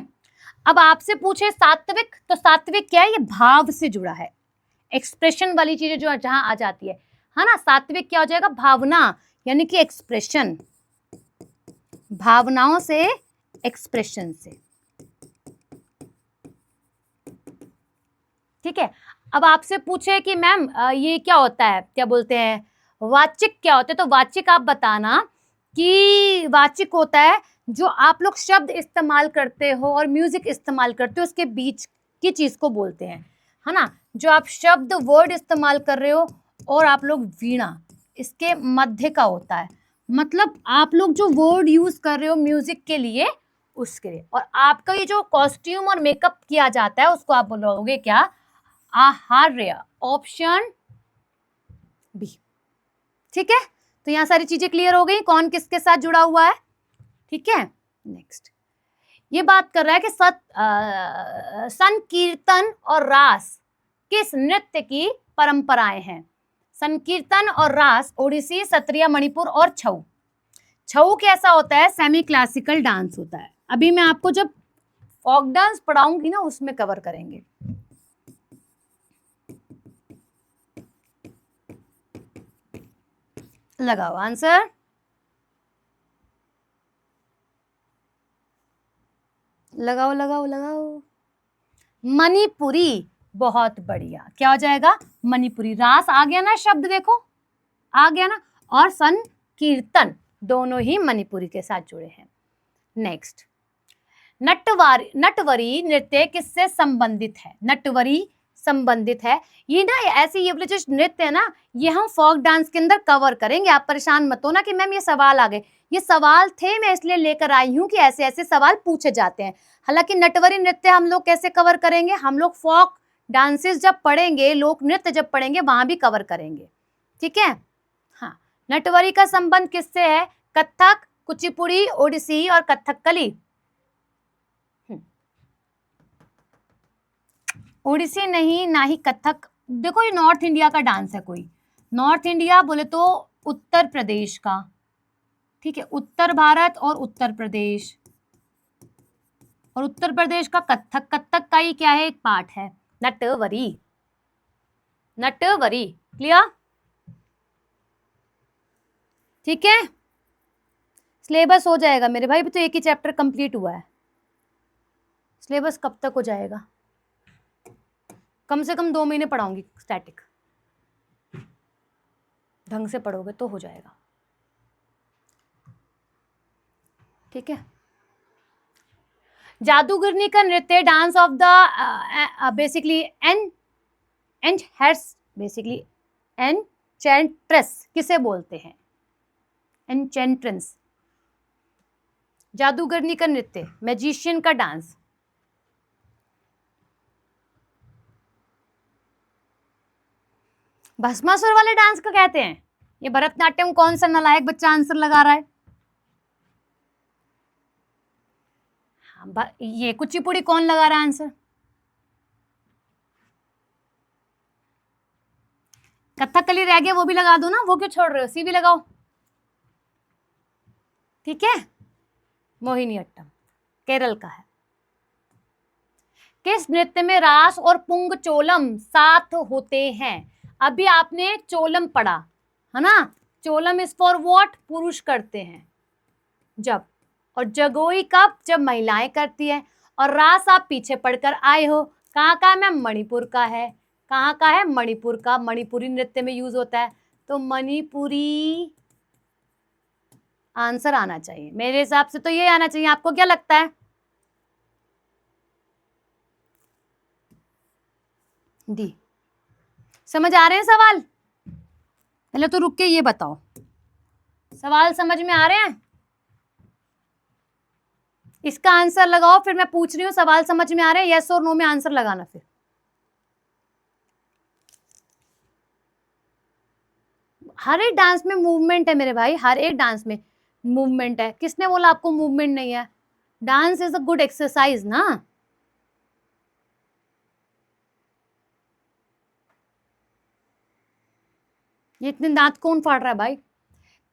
अब आपसे पूछे सात्विक, तो सात्विक क्या है? ये भाव से जुड़ा है, एक्सप्रेशन वाली चीजें जो जहां आ जाती है ना। सात्विक क्या हो जाएगा? भावना, यानी कि एक्सप्रेशन, भावनाओं से, एक्सप्रेशन से। ठीक है, अब आपसे पूछे कि मैम ये क्या होता है, क्या बोलते हैं, वाचिक क्या होते हैं, तो वाचिक आप बताना कि वाचिक होता है जो आप लोग शब्द इस्तेमाल करते हो और म्यूजिक इस्तेमाल करते हो उसके बीच की चीज को बोलते हैं, है ना। जो आप शब्द वर्ड इस्तेमाल कर रहे हो और आप लोग वीणा इसके मध्य का होता है, मतलब आप लोग जो वर्ड यूज कर रहे हो म्यूजिक के लिए उसके लिए, और आपका ये जो कॉस्ट्यूम और मेकअप किया जाता है उसको आप बोलोगे क्या, आहार्य, ऑप्शन बी। ठीक है, तो यहां सारी चीजें क्लियर हो गई, कौन किसके साथ जुड़ा हुआ है। ठीक है, नेक्स्ट ये बात कर रहा है कि संकीर्तन और रास किस नृत्य की परंपराएं हैं। संकीर्तन और रास ओडिसी, सत्रिया, मणिपुर और छऊ। छऊ कैसा होता है, सेमी क्लासिकल डांस होता है। अभी मैं आपको जब फोक डांस पढ़ाऊंगी ना उसमें कवर करेंगे। लगाओ आंसर, लगाओ लगाओ लगाओ। मणिपुरी, बहुत बढ़िया, क्या हो जाएगा, मणिपुरी। रास आ गया ना शब्द, देखो आ गया ना, और संकीर्तन दोनों ही मणिपुरी के साथ जुड़े हैं। नेक्स्ट, नटवरी नृत्य किससे संबंधित है। नटवरी संबंधित है, ये ना ऐसे ये जो नृत्य है ना ये हम फोक डांस के अंदर कवर करेंगे, आप परेशान मत हो ना कि मैम ये सवाल आ गए, ये सवाल थे मैं इसलिए लेकर आई हूं कि ऐसे ऐसे सवाल पूछे जाते हैं। हालांकि नटवरी नृत्य हम लोग कैसे कवर करेंगे, हम लोग फोक डांसेस जब पढ़ेंगे, लोक नृत्य जब पढ़ेंगे वहां भी कवर करेंगे। ठीक है, हाँ, नटवरी का संबंध किससे है, कथक, कुचिपुड़ी, ओडिसी और कथकली। ओडिसी नहीं, ना ही कथक। देखो ये नॉर्थ इंडिया का डांस है, कोई नॉर्थ इंडिया बोले तो उत्तर प्रदेश का, ठीक है, उत्तर भारत और उत्तर प्रदेश, और उत्तर प्रदेश का कथक, कथक का ही क्या है, एक पार्ट है नटवरी। नटवरी क्लियर, ठीक है। सिलेबस हो जाएगा मेरे भाई, तो एक ही चैप्टर कंप्लीट हुआ है, सिलेबस कब तक हो जाएगा, कम से कम 2 महीने पढ़ाऊंगी स्टैटिक, ढंग से पढ़ोगे तो हो जाएगा। ठीक है, जादूगरनी का नृत्य, dance of the basically basically enchantress किसे बोलते हैं, एनचेंट्रेंस, जादूगरनी का नृत्य, मैजिशियन का डांस। भस्मासुर वाले डांस को कहते हैं। ये भरतनाट्यम, कौन सा नालायक बच्चा आंसर लगा रहा है, ये कुचिपुड़ी कौन लगा रहा है आंसर, कथकली रह गया वो भी लगा दो ना, वो क्यों छोड़ रहे हो, सी भी लगाओ। ठीक है, मोहिनीअट्टम केरल का है। किस नृत्य में रास और पुंग चोलम साथ होते हैं। अभी आपने चोलम पढ़ा है ना, चोलम इज फॉर व्हाट, पुरुष करते हैं जब, और जगोई कब, जब महिलाएं करती है, और रास आप पीछे पढ़कर आए हो, कहाँ का है मैम, मणिपुर का है, कहाँ का है, मणिपुर का, मणिपुरी नृत्य में यूज होता है, तो मणिपुरी आंसर आना चाहिए मेरे हिसाब से, तो ये आना चाहिए, आपको क्या लगता है। डी, समझ आ रहे हैं सवाल, पहले तो रुक के ये बताओ सवाल समझ में आ रहे हैं, इसका आंसर लगाओ, फिर मैं पूछ रही हूँ सवाल समझ में आ रहे हैं, यस और नो में आंसर लगाना। फिर हर एक डांस में मूवमेंट है मेरे भाई, हर एक डांस में मूवमेंट है, किसने बोला आपको मूवमेंट नहीं है, dance is a good exercise ना। ये इतने दांत कौन फाड़ रहा है भाई।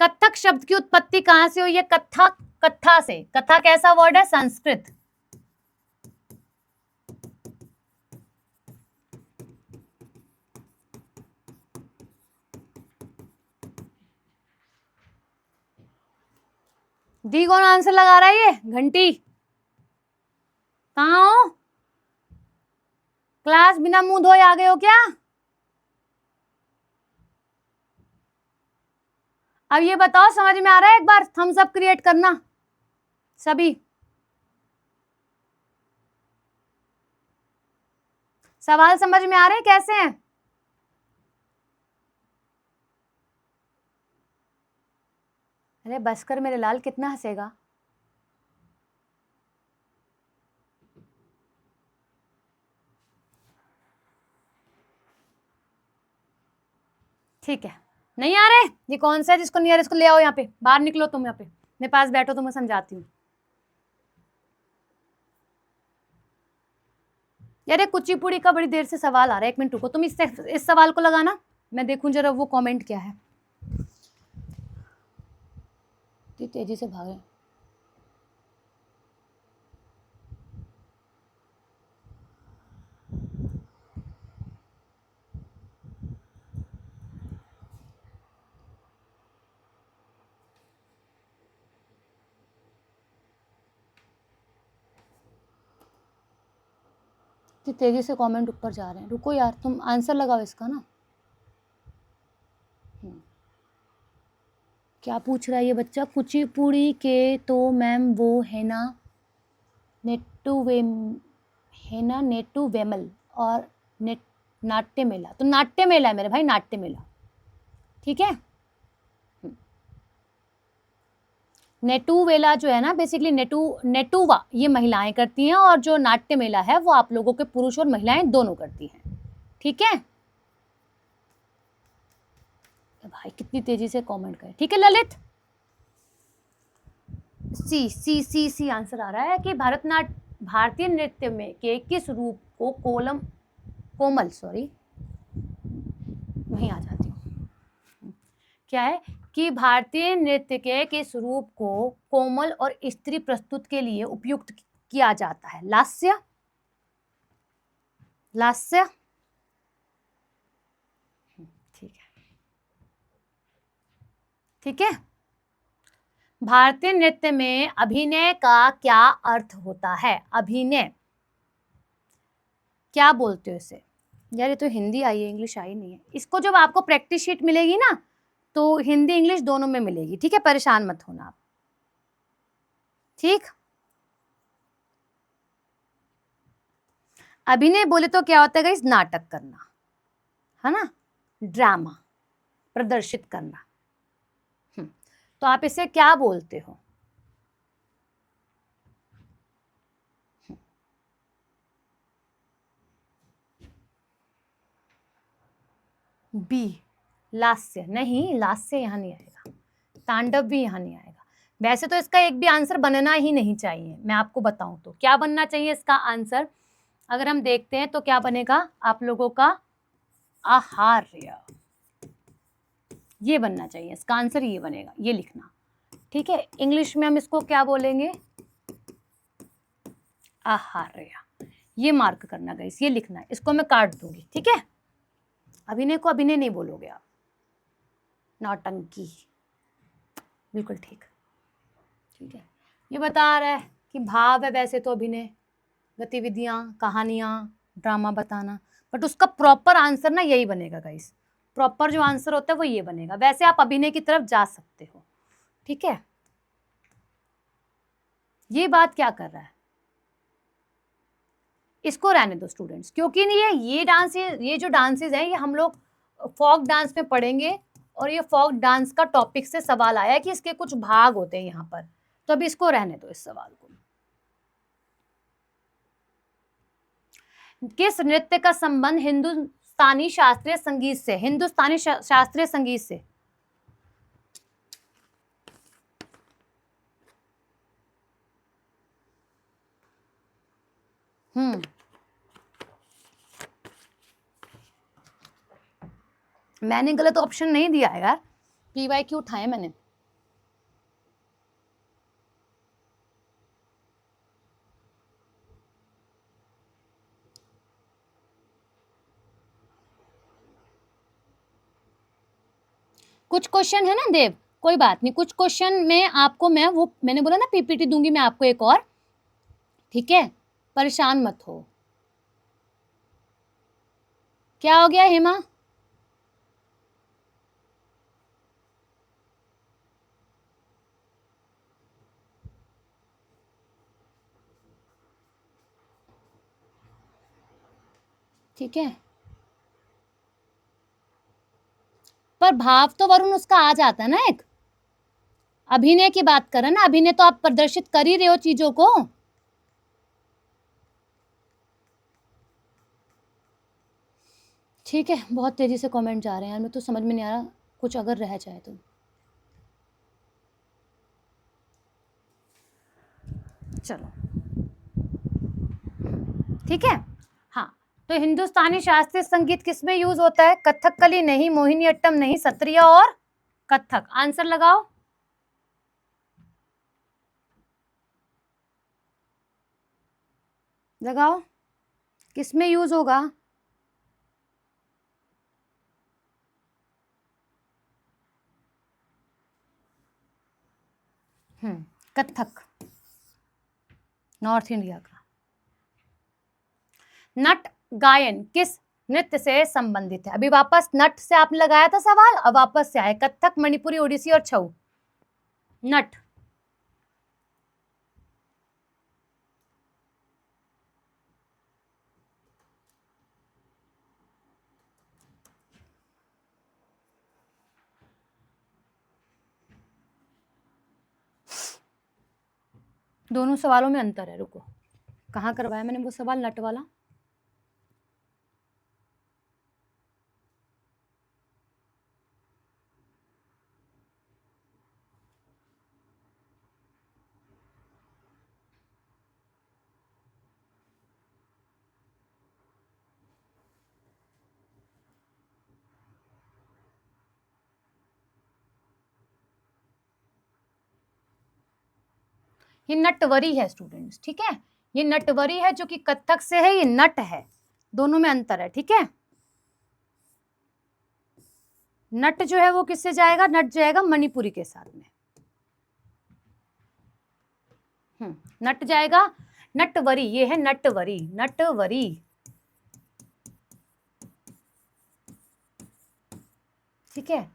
कथक शब्द की उत्पत्ति कहां से हुई है, कथक, कथा से, कथा कैसा वर्ड है, संस्कृत। डी कौन आंसर लगा रहा है, ये घंटी कहाँ हो, क्लास बिना मुंह धोए आ गए हो क्या? अब ये बताओ समझ में आ रहा है? एक बार थम्स अप क्रिएट करना सभी। सवाल समझ में आ रहे हैं कैसे हैं? अरे बस कर मेरे लाल, कितना हंसेगा। ठीक है, नहीं आ रहे? ये कौन सा है जिसको नहीं आ रहा? इसको ले आओ यहाँ पे, बाहर निकलो तुम, यहाँ पे मेरे पास बैठो तो मैं समझाती हूँ। यार कुचिपुड़ी का बड़ी देर से सवाल आ रहा है, 1 मिनट रुको, तुम इस सवाल को लगाना, मैं देखूं जरा वो कमेंट क्या है। तेजी से भागे। तेजी से कमेंट ऊपर जा रहे हैं, रुको यार, तुम आंसर लगाओ इसका ना। क्या पूछ रहा है ये बच्चा? कुचिपुड़ी के तो मैम वो है ना नेट्टू वेमल और नाट्य मेला, तो नाट्य मेला है मेरे भाई, नाट्य मेला, ठीक है। नेटुवेला जो है ना, बेसिकली नेटुवा ये महिलाएं करती हैं, और जो नाट्य मेला है वो आप लोगों के पुरुष और महिलाएं दोनों करती हैं, ठीक है भाई। कितनी तेजी से कमेंट करें, ठीक है ललित। सी आंसर आ रहा है कि भारतीय नृत्य में के किस रूप को कोमल वहीं आ जाती हूँ, क्या है कि भारतीय नृत्य के किस रूप को कोमल और स्त्री प्रस्तुत के लिए उपयुक्त किया जाता है? लास्य, लास्य, ठीक है, ठीक है। भारतीय नृत्य में अभिनय का क्या अर्थ होता है? अभिनय क्या बोलते हो इसे? यार ये तो हिंदी आई है, इंग्लिश आई नहीं है। इसको जब आपको प्रैक्टिस शीट मिलेगी ना, तो हिंदी इंग्लिश दोनों में मिलेगी, ठीक है, परेशान मत होना आप, ठीक। अभिनय बोले तो क्या होता है गाइस? नाटक करना, है ना, ड्रामा प्रदर्शित करना। तो आप इसे क्या बोलते हो? बी, लास्य। नहीं, लास्य यहाँ नहीं आएगा, तांडव भी यहाँ नहीं आएगा। वैसे तो इसका एक भी आंसर बनना ही नहीं चाहिए, मैं आपको बताऊं तो क्या बनना चाहिए इसका आंसर। अगर हम देखते हैं तो क्या बनेगा आप लोगों का? आहार्य, ये बनना चाहिए इसका आंसर, ये बनेगा, ये लिखना, ठीक है। इंग्लिश में हम इसको क्या बोलेंगे? आहार्य, ये मार्क करना गाइस, ये लिखना है, इसको मैं काट दूंगी, ठीक है। अभिनय को अभिनय नहीं बोलोगे आप, नौटंकी, बिल्कुल ठीक, ठीक है। ये बता रहा है कि भाव है वैसे तो अभिनय, गतिविधियां, कहानियां, ड्रामा बताना, बट उसका प्रॉपर आंसर ना यही बनेगा गाइस, प्रॉपर जो आंसर होता है वो ये बनेगा। वैसे आप अभिनय की तरफ जा सकते हो, ठीक है। ये बात क्या कर रहा है? इसको रहने दो स्टूडेंट्स, क्योंकि ये डांस, ये जो डांसेस हैं ये हम लोग फोक डांस में पढ़ेंगे, और ये फोक डांस का टॉपिक से सवाल आया कि इसके कुछ भाग होते हैं यहाँ पर, तो अभी इसको रहने दो इस सवाल को। किस नृत्य का संबंध हिंदुस्तानी शास्त्रीय संगीत से? हिंदुस्तानी शास्त्रीय संगीत से। मैंने गलत ऑप्शन नहीं दिया है यार, PYQ उठाए मैंने। कुछ क्वेश्चन है ना देव, कोई बात नहीं, कुछ क्वेश्चन में आपको मैं वो मैंने बोला ना PPT दूंगी मैं आपको एक और, ठीक है, परेशान मत हो। क्या हो गया हेमा? ठीक है, पर भाव तो वरुण उसका आ जाता है ना, एक अभिनय की बात कर रहे हैं ना, अभिनय तो आप प्रदर्शित कर ही रहे हो चीजों को। ठीक है, बहुत तेजी से कमेंट जा रहे हैं यार, मैं तो समझ में नहीं आ रहा, कुछ अगर रह जाए तो। चलो ठीक है। हाँ, तो हिंदुस्तानी शास्त्रीय संगीत किसमें यूज होता है? कथकली नहीं, मोहिनीअट्टम नहीं, सत्रिया और कथक। आंसर लगाओ। लगाओ, किसमें यूज होगा? कथक, नॉर्थ इंडिया का। नट गायन किस नृत्य से संबंधित है? अभी वापस नट से आपने लगाया था सवाल, अब वापस से आए कथक, मणिपुरी, ओडिसी और छऊ। नट, दोनों सवालों में अंतर है। रुको, कहाँ करवाया मैंने वो सवाल नट वाला? ये नटवरी है स्टूडेंट्स, ठीक है, ये नटवरी है जो कि कथक से है, ये नट है, दोनों में अंतर है। ठीक है, नट जो है वो किससे जाएगा? नट जाएगा मणिपुरी के साथ में। नट जाएगा, नटवरी, ये है नटवरी, नटवरी। ठीक है,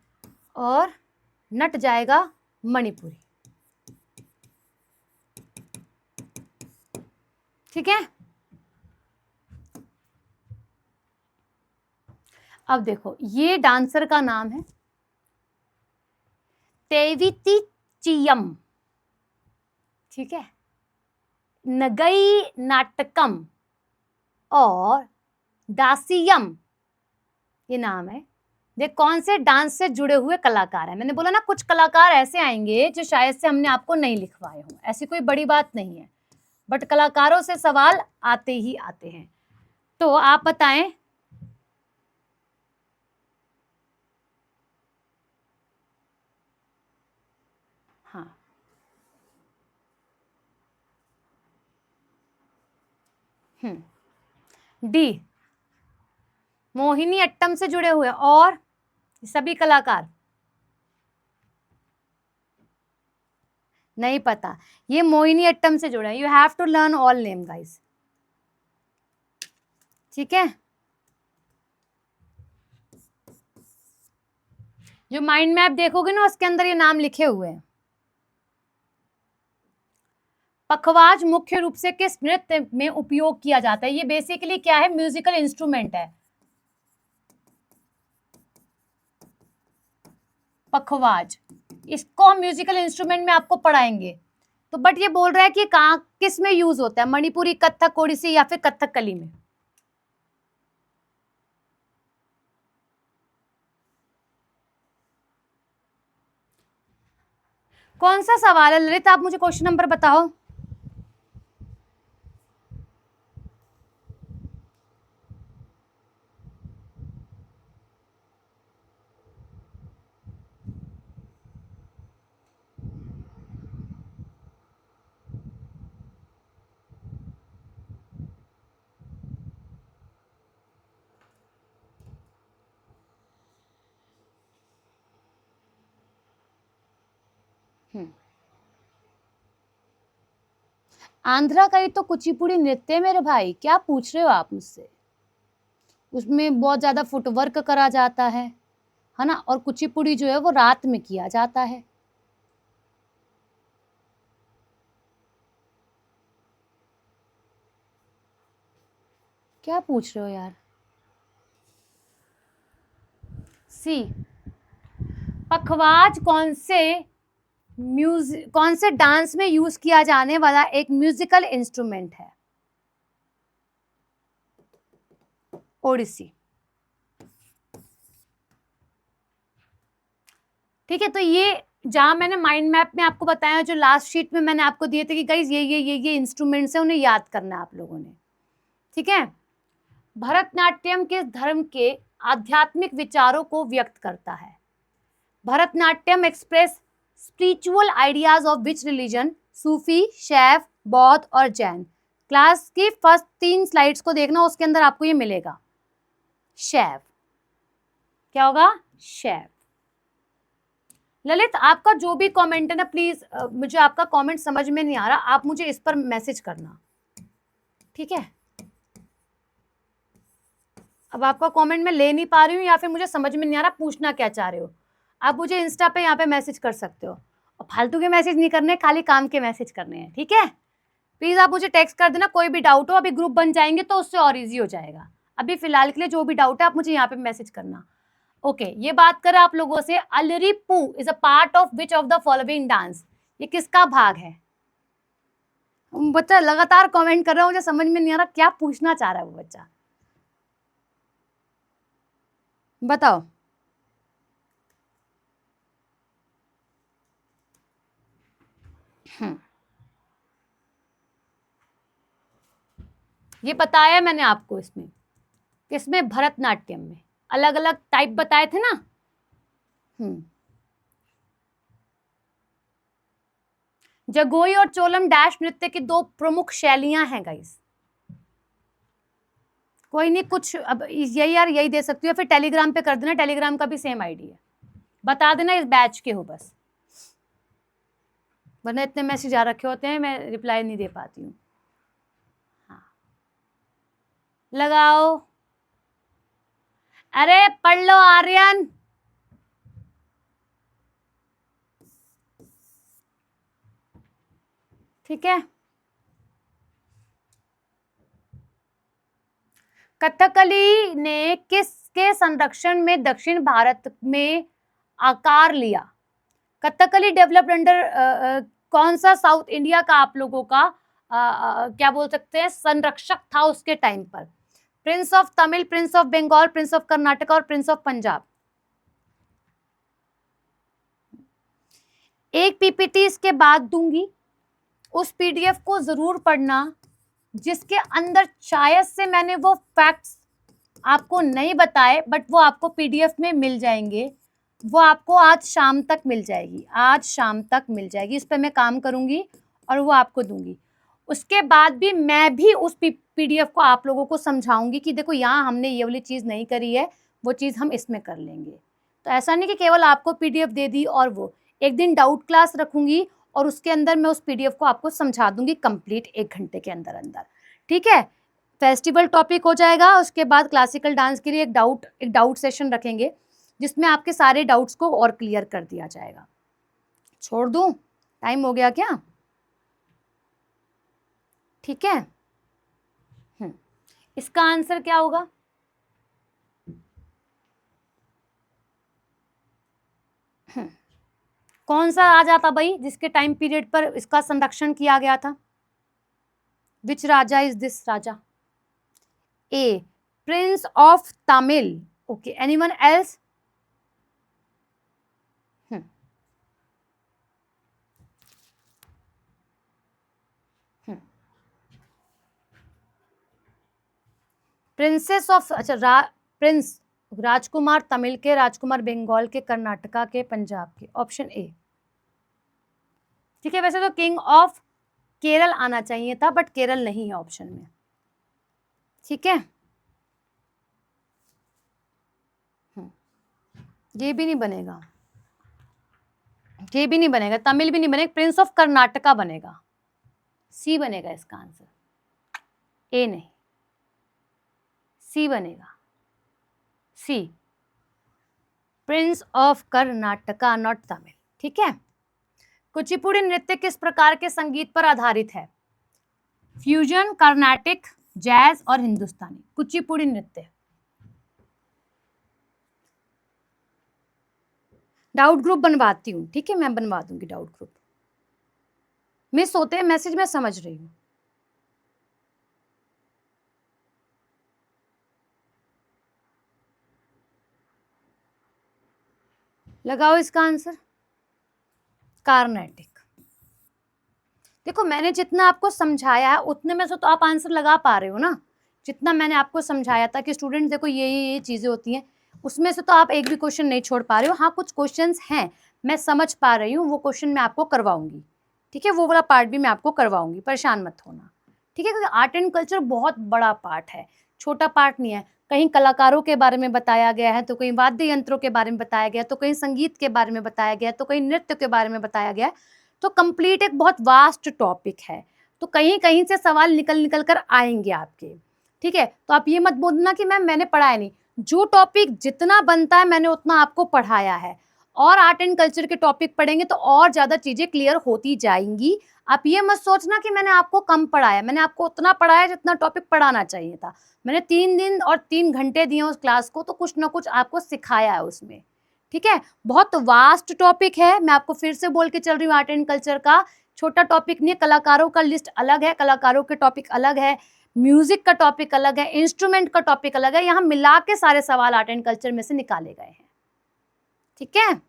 और नट जाएगा मणिपुरी। ठीक है, अब देखो, ये डांसर का नाम है तेविति चियम। ठीक है, नगई नाटकम और दासियम, ये नाम है। देख कौन से डांस से जुड़े हुए कलाकार हैं। मैंने बोला ना, कुछ कलाकार ऐसे आएंगे जो शायद से हमने आपको नहीं लिखवाए हों, ऐसी कोई बड़ी बात नहीं है, बट कलाकारों से सवाल आते ही आते हैं। तो आप बताएं। हाँ, डी, मोहिनी अट्टम से जुड़े हुए और सभी कलाकार। नहीं पता, ये मोहिनी अट्टम से जुड़ा है। You have to learn all name guys. ठीक है, जो माइंड मैप देखोगे ना, उसके अंदर ये नाम लिखे हुए हैं। पखवाज मुख्य रूप से किस नृत्य में उपयोग किया जाता है? ये बेसिकली क्या है? म्यूजिकल इंस्ट्रूमेंट है पखवाज। इसको हम म्यूजिकल इंस्ट्रूमेंट में आपको पढ़ाएंगे। तो बट ये बोल रहा है कि कहाँ किस में यूज होता है? मणिपुरी, कथक, ओडिसी या फिर कथकली में? कौन सा सवाल है ललित? आप मुझे क्वेश्चन नंबर बताओ। आंध्रा का ही तो कुचिपुड़ी नृत्य है मेरे भाई, क्या पूछ रहे हो आप मुझसे? उसमें बहुत ज़्यादा फुटवर्क करा जाता है ना, और कुचिपुड़ी जो है वो रात में किया जाता है। क्या पूछ रहे हो यार? सी, पखवाज कौन से डांस में यूज किया जाने वाला एक म्यूजिकल इंस्ट्रूमेंट है? ओडिसी। ठीक है, तो ये जहां मैंने माइंड मैप में आपको बताया, जो लास्ट शीट में मैंने आपको दिए थे कि गाइस ये इंस्ट्रूमेंट्स है, उन्हें याद करना है आप लोगों ने। ठीक है, भरतनाट्यम किस धर्म के आध्यात्मिक विचारों को व्यक्त करता है? Bharatanatyam express spiritual ideas of which religion? सूफी, शैव, बौद्ध और जैन। क्लास की फर्स्ट 3 स्लाइड्स को देखना, उसके अंदर आपको ये मिलेगा। शैव, क्या होगा? शैव। ललित, आपका जो भी कमेंट है ना, प्लीज मुझे आपका कमेंट समझ में नहीं आ रहा, आप मुझे इस पर मैसेज करना, ठीक है? अब आपका कमेंट मैं ले नहीं पा रही हूँ, या फिर मुझे समझ में नहीं आ रहा पूछना क्या चाह रहे हो, आप मुझे इंस्टा पे यहाँ पे मैसेज कर सकते हो। और फालतू के मैसेज नहीं करने, खाली काम के मैसेज करने हैं, ठीक है? प्लीज आप मुझे टेक्स्ट कर देना, कोई भी डाउट हो, अभी ग्रुप बन जाएंगे तो उससे और ईजी हो जाएगा। अभी फिलहाल के लिए जो भी डाउट है आप मुझे यहाँ पे मैसेज करना। ओके, ये बात करें आप लोगों से, Alarippu is a part of which of the following dance? ये किसका भाग है? बच्चा लगातार कमेंट कर रहा है, मुझे समझ में नहीं आ रहा क्या पूछना चाह रहा है वो बच्चा, बताओ। ये बताया मैंने आपको, इसमें किसमें? भरतनाट्यम में अलग अलग टाइप बताए थे ना। जगोई और चोलम डैश नृत्य की 2 प्रमुख शैलियां हैं गाइस। कोई नहीं, कुछ अब यही यार, यही दे सकती हूँ, फिर टेलीग्राम पे कर देना, टेलीग्राम का भी सेम आईडी है, बता देना इस बैच के हो बस, वरना इतने मैसेज आ रखे होते हैं, मैं रिप्लाई नहीं दे पाती हूँ। हाँ, लगाओ, अरे पढ़ लो आर्यन। ठीक है, कथकली ने किसके संरक्षण में दक्षिण भारत में आकार लिया? कथकली डेवलप्ड अंडर कौन सा साउथ इंडिया का आप लोगों का क्या बोल सकते हैं संरक्षक था उसके टाइम पर? Prince of Tamil, prince of Bengal, prince of Karnataka और प्रिंस ऑफ पंजाब। एक पीपीटी इसके बाद दूंगी, उस पीडीएफ को जरूर पढ़ना, जिसके अंदर शायद से मैंने वो फैक्ट्स आपको नहीं बताए, बट वो आपको पीडीएफ में मिल जाएंगे, वो आपको आज शाम तक मिल जाएगी, आज शाम तक मिल जाएगी, इस पर मैं काम करूंगी और वो आपको दूंगी। उसके बाद भी मैं भी उस पीडीएफ को आप लोगों को समझाऊंगी कि देखो यहाँ हमने ये वाली चीज़ नहीं करी है, वो चीज़ हम इसमें कर लेंगे। तो ऐसा नहीं कि केवल आपको पीडीएफ दे दी और वो, एक दिन डाउट क्लास रखूंगी और उसके अंदर मैं उस पीडीएफ को आपको समझा दूंगी कंप्लीट 1 घंटे के अंदर अंदर, ठीक है? फेस्टिवल टॉपिक हो जाएगा, उसके बाद क्लासिकल डांस के लिए एक डाउट सेशन रखेंगे, जिसमें आपके सारे डाउट्स को और क्लियर कर दिया जाएगा। छोड़ दूं? टाइम हो गया क्या? ठीक है, इसका आंसर क्या होगा? कौन सा आ जाता भाई जिसके टाइम पीरियड पर इसका संरक्षण किया गया था? Which raja is this raja? A, prince of Tamil. Okay, anyone else? Princess of, अच्छा प्रिंस, राजकुमार तमिल के, राजकुमार बंगाल के, कर्नाटका के, पंजाब के, ऑप्शन ए। ठीक है, वैसे तो किंग ऑफ केरल आना चाहिए था, बट केरल नहीं है ऑप्शन में, ठीक है? ये भी नहीं बनेगा, ये भी नहीं बनेगा, तमिल भी नहीं बनेगा, प्रिंस ऑफ कर्नाटका बनेगा, सी बनेगा इसका आंसर, ए नहीं, सी बनेगा। C prince of Karnataka, not Tamil. ठीक है। कुचिपुड़ी नृत्य किस प्रकार के संगीत पर आधारित है? फ्यूजन, कर्नाटिक, जैज और हिंदुस्तानी। कुचिपुड़ी नृत्य। डाउट ग्रुप बनवाती हूँ, ठीक है, मैं बनवा दूंगी डाउट ग्रुप। मिस होते हैं मैसेज, मैं समझ रही हूँ। लगाओ इसका आंसर, कार्नेटिक। देखो मैंने जितना आपको समझाया है उतने में से तो आप आंसर लगा पा रहे हो ना। जितना मैंने आपको समझाया था कि स्टूडेंट देखो ये चीजें होती हैं, उसमें से तो आप एक भी क्वेश्चन नहीं छोड़ पा रहे हो। हाँ कुछ क्वेश्चंस हैं मैं समझ पा रही हूँ, वो क्वेश्चन मैं आपको करवाऊंगी, ठीक है, वो वाला पार्ट भी मैं आपको करवाऊंगी, परेशान मत होना, ठीक है। क्योंकि आर्ट एंड कल्चर बहुत बड़ा पार्ट है, छोटा पार्ट नहीं है। कहीं कलाकारों के बारे में बताया गया है, तो कहीं वाद्य यंत्रों के बारे में बताया गया, तो कहीं संगीत के बारे में बताया गया, तो कहीं नृत्य के बारे में बताया गया। तो कंप्लीट एक बहुत वास्ट टॉपिक है, तो कहीं कहीं से सवाल निकल निकल कर आएंगे आपके, ठीक है। तो आप ये मत बोलना कि मैम मैंने पढ़ाया नहीं, जो टॉपिक जितना बनता है मैंने उतना आपको पढ़ाया है। और आर्ट एंड कल्चर के टॉपिक पढ़ेंगे तो और ज्यादा चीजें क्लियर होती जाएंगी। आप ये मत सोचना कि मैंने आपको कम पढ़ाया, मैंने आपको उतना पढ़ाया जितना टॉपिक पढ़ाना चाहिए था। मैंने 3 दिन और 3 घंटे दिए उस क्लास को, तो कुछ ना कुछ आपको सिखाया है उसमें, ठीक है। बहुत वास्ट टॉपिक है, मैं आपको फिर से बोल के चल रही हूँ, आर्ट एंड कल्चर का छोटा टॉपिक नहीं है। कलाकारों का लिस्ट अलग है, कलाकारों के टॉपिक अलग है, म्यूजिक का टॉपिक अलग है, इंस्ट्रूमेंट का टॉपिक अलग है। यहाँ मिला के सारे सवाल आर्ट एंड कल्चर में से निकाले गए हैं, ठीक है।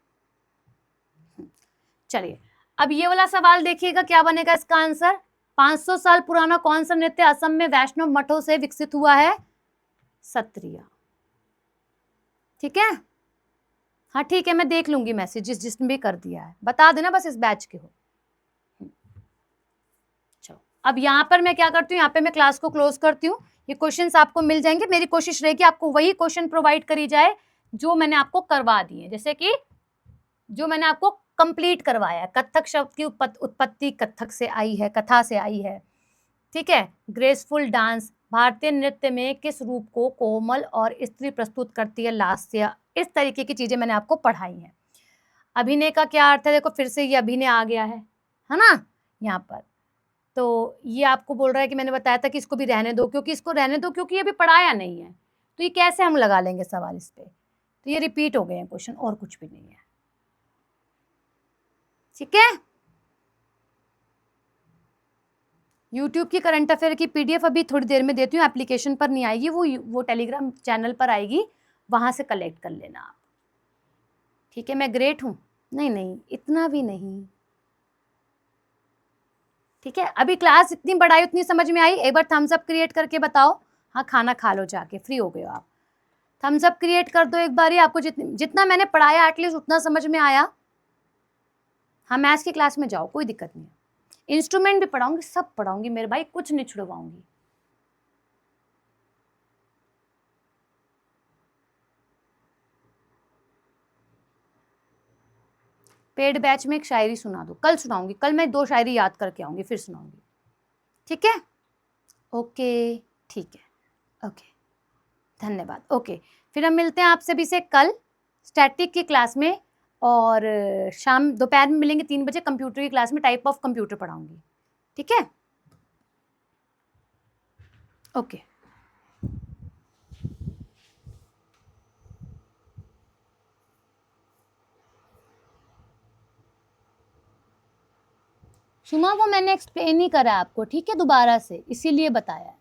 चलिए अब ये वाला सवाल देखिएगा, क्या बनेगा इसका आंसर। 500 साल पुराना कौन सा नृत्य असम में वैष्णव मठों से विकसित हुआ है? सत्रिया, ठीक है। हाँ ठीक है, मैं देख लूंगी मैसेज जिसने भी कर दिया है, बता देना बस इस बैच के हो। चलो अब यहाँ पर मैं क्या करती हूँ, यहाँ पे मैं क्लास को क्लोज करती हूँ। ये क्वेश्चंस आपको मिल जाएंगे, मेरी कोशिश रहेगी आपको वही क्वेश्चन प्रोवाइड करी जाए जो मैंने आपको करवा दिए, जैसे कि जो मैंने आपको कंप्लीट करवाया। कथक शब्द की उत्पत्ति कथक से आई है, कथा से आई है, ठीक है। ग्रेसफुल डांस, भारतीय नृत्य में किस रूप को कोमल और स्त्री प्रस्तुत करती है? लास्य। इस तरीके की चीजें मैंने आपको पढ़ाई हैं। अभिनय का क्या अर्थ है? देखो फिर से ये अभिनय आ गया है ना यहाँ पर। तो ये आपको बोल रहा है कि मैंने बताया था कि इसको भी रहने दो, क्योंकि इसको रहने दो क्योंकि ये अभी पढ़ाया नहीं है, तो ये कैसे हम लगा लेंगे सवाल इस पे। तो ये रिपीट हो गए हैं क्वेश्चन, और कुछ भी नहीं है, ठीक है। यूट्यूब की करंट अफेयर की पीडीएफ अभी थोड़ी देर में देती हूँ, एप्लीकेशन पर नहीं आएगी, वो टेलीग्राम चैनल पर आएगी, वहां से कलेक्ट कर लेना आप, ठीक है। मैं ग्रेट हूँ? नहीं नहीं, इतना भी नहीं, ठीक है। अभी क्लास इतनी बढ़ाई, उतनी समझ में आई? एक बार थम्स अप क्रिएट करके बताओ। हाँ खाना खा लो जाके, फ्री हो गए हो आप। थम्स अप क्रिएट कर दो एक बार ही। आपको जितना मैंने पढ़ाया एटलीस्ट उतना समझ में आया? हाँ मैथ्स की क्लास में जाओ, कोई दिक्कत नहीं है। इंस्ट्रूमेंट भी पढ़ाऊंगी, सब पढ़ाऊंगी मेरे भाई, कुछ नहीं छुड़वाऊंगी। पेड बैच में एक शायरी सुना दो, कल सुनाऊंगी, कल मैं 2 शायरी याद करके आऊंगी, फिर सुनाऊंगी, ठीक है। ओके ठीक है, ओके धन्यवाद। ओके फिर हम मिलते हैं आपसे भी से कल स्टैटिक की क्लास में, और शाम दोपहर में मिलेंगे 3 बजे कंप्यूटर की क्लास में, टाइप ऑफ कंप्यूटर पढ़ाऊंगी, ठीक है। ओके सुना, वो मैंने एक्सप्लेन ही करा आपको, ठीक है, दोबारा से इसीलिए बताया।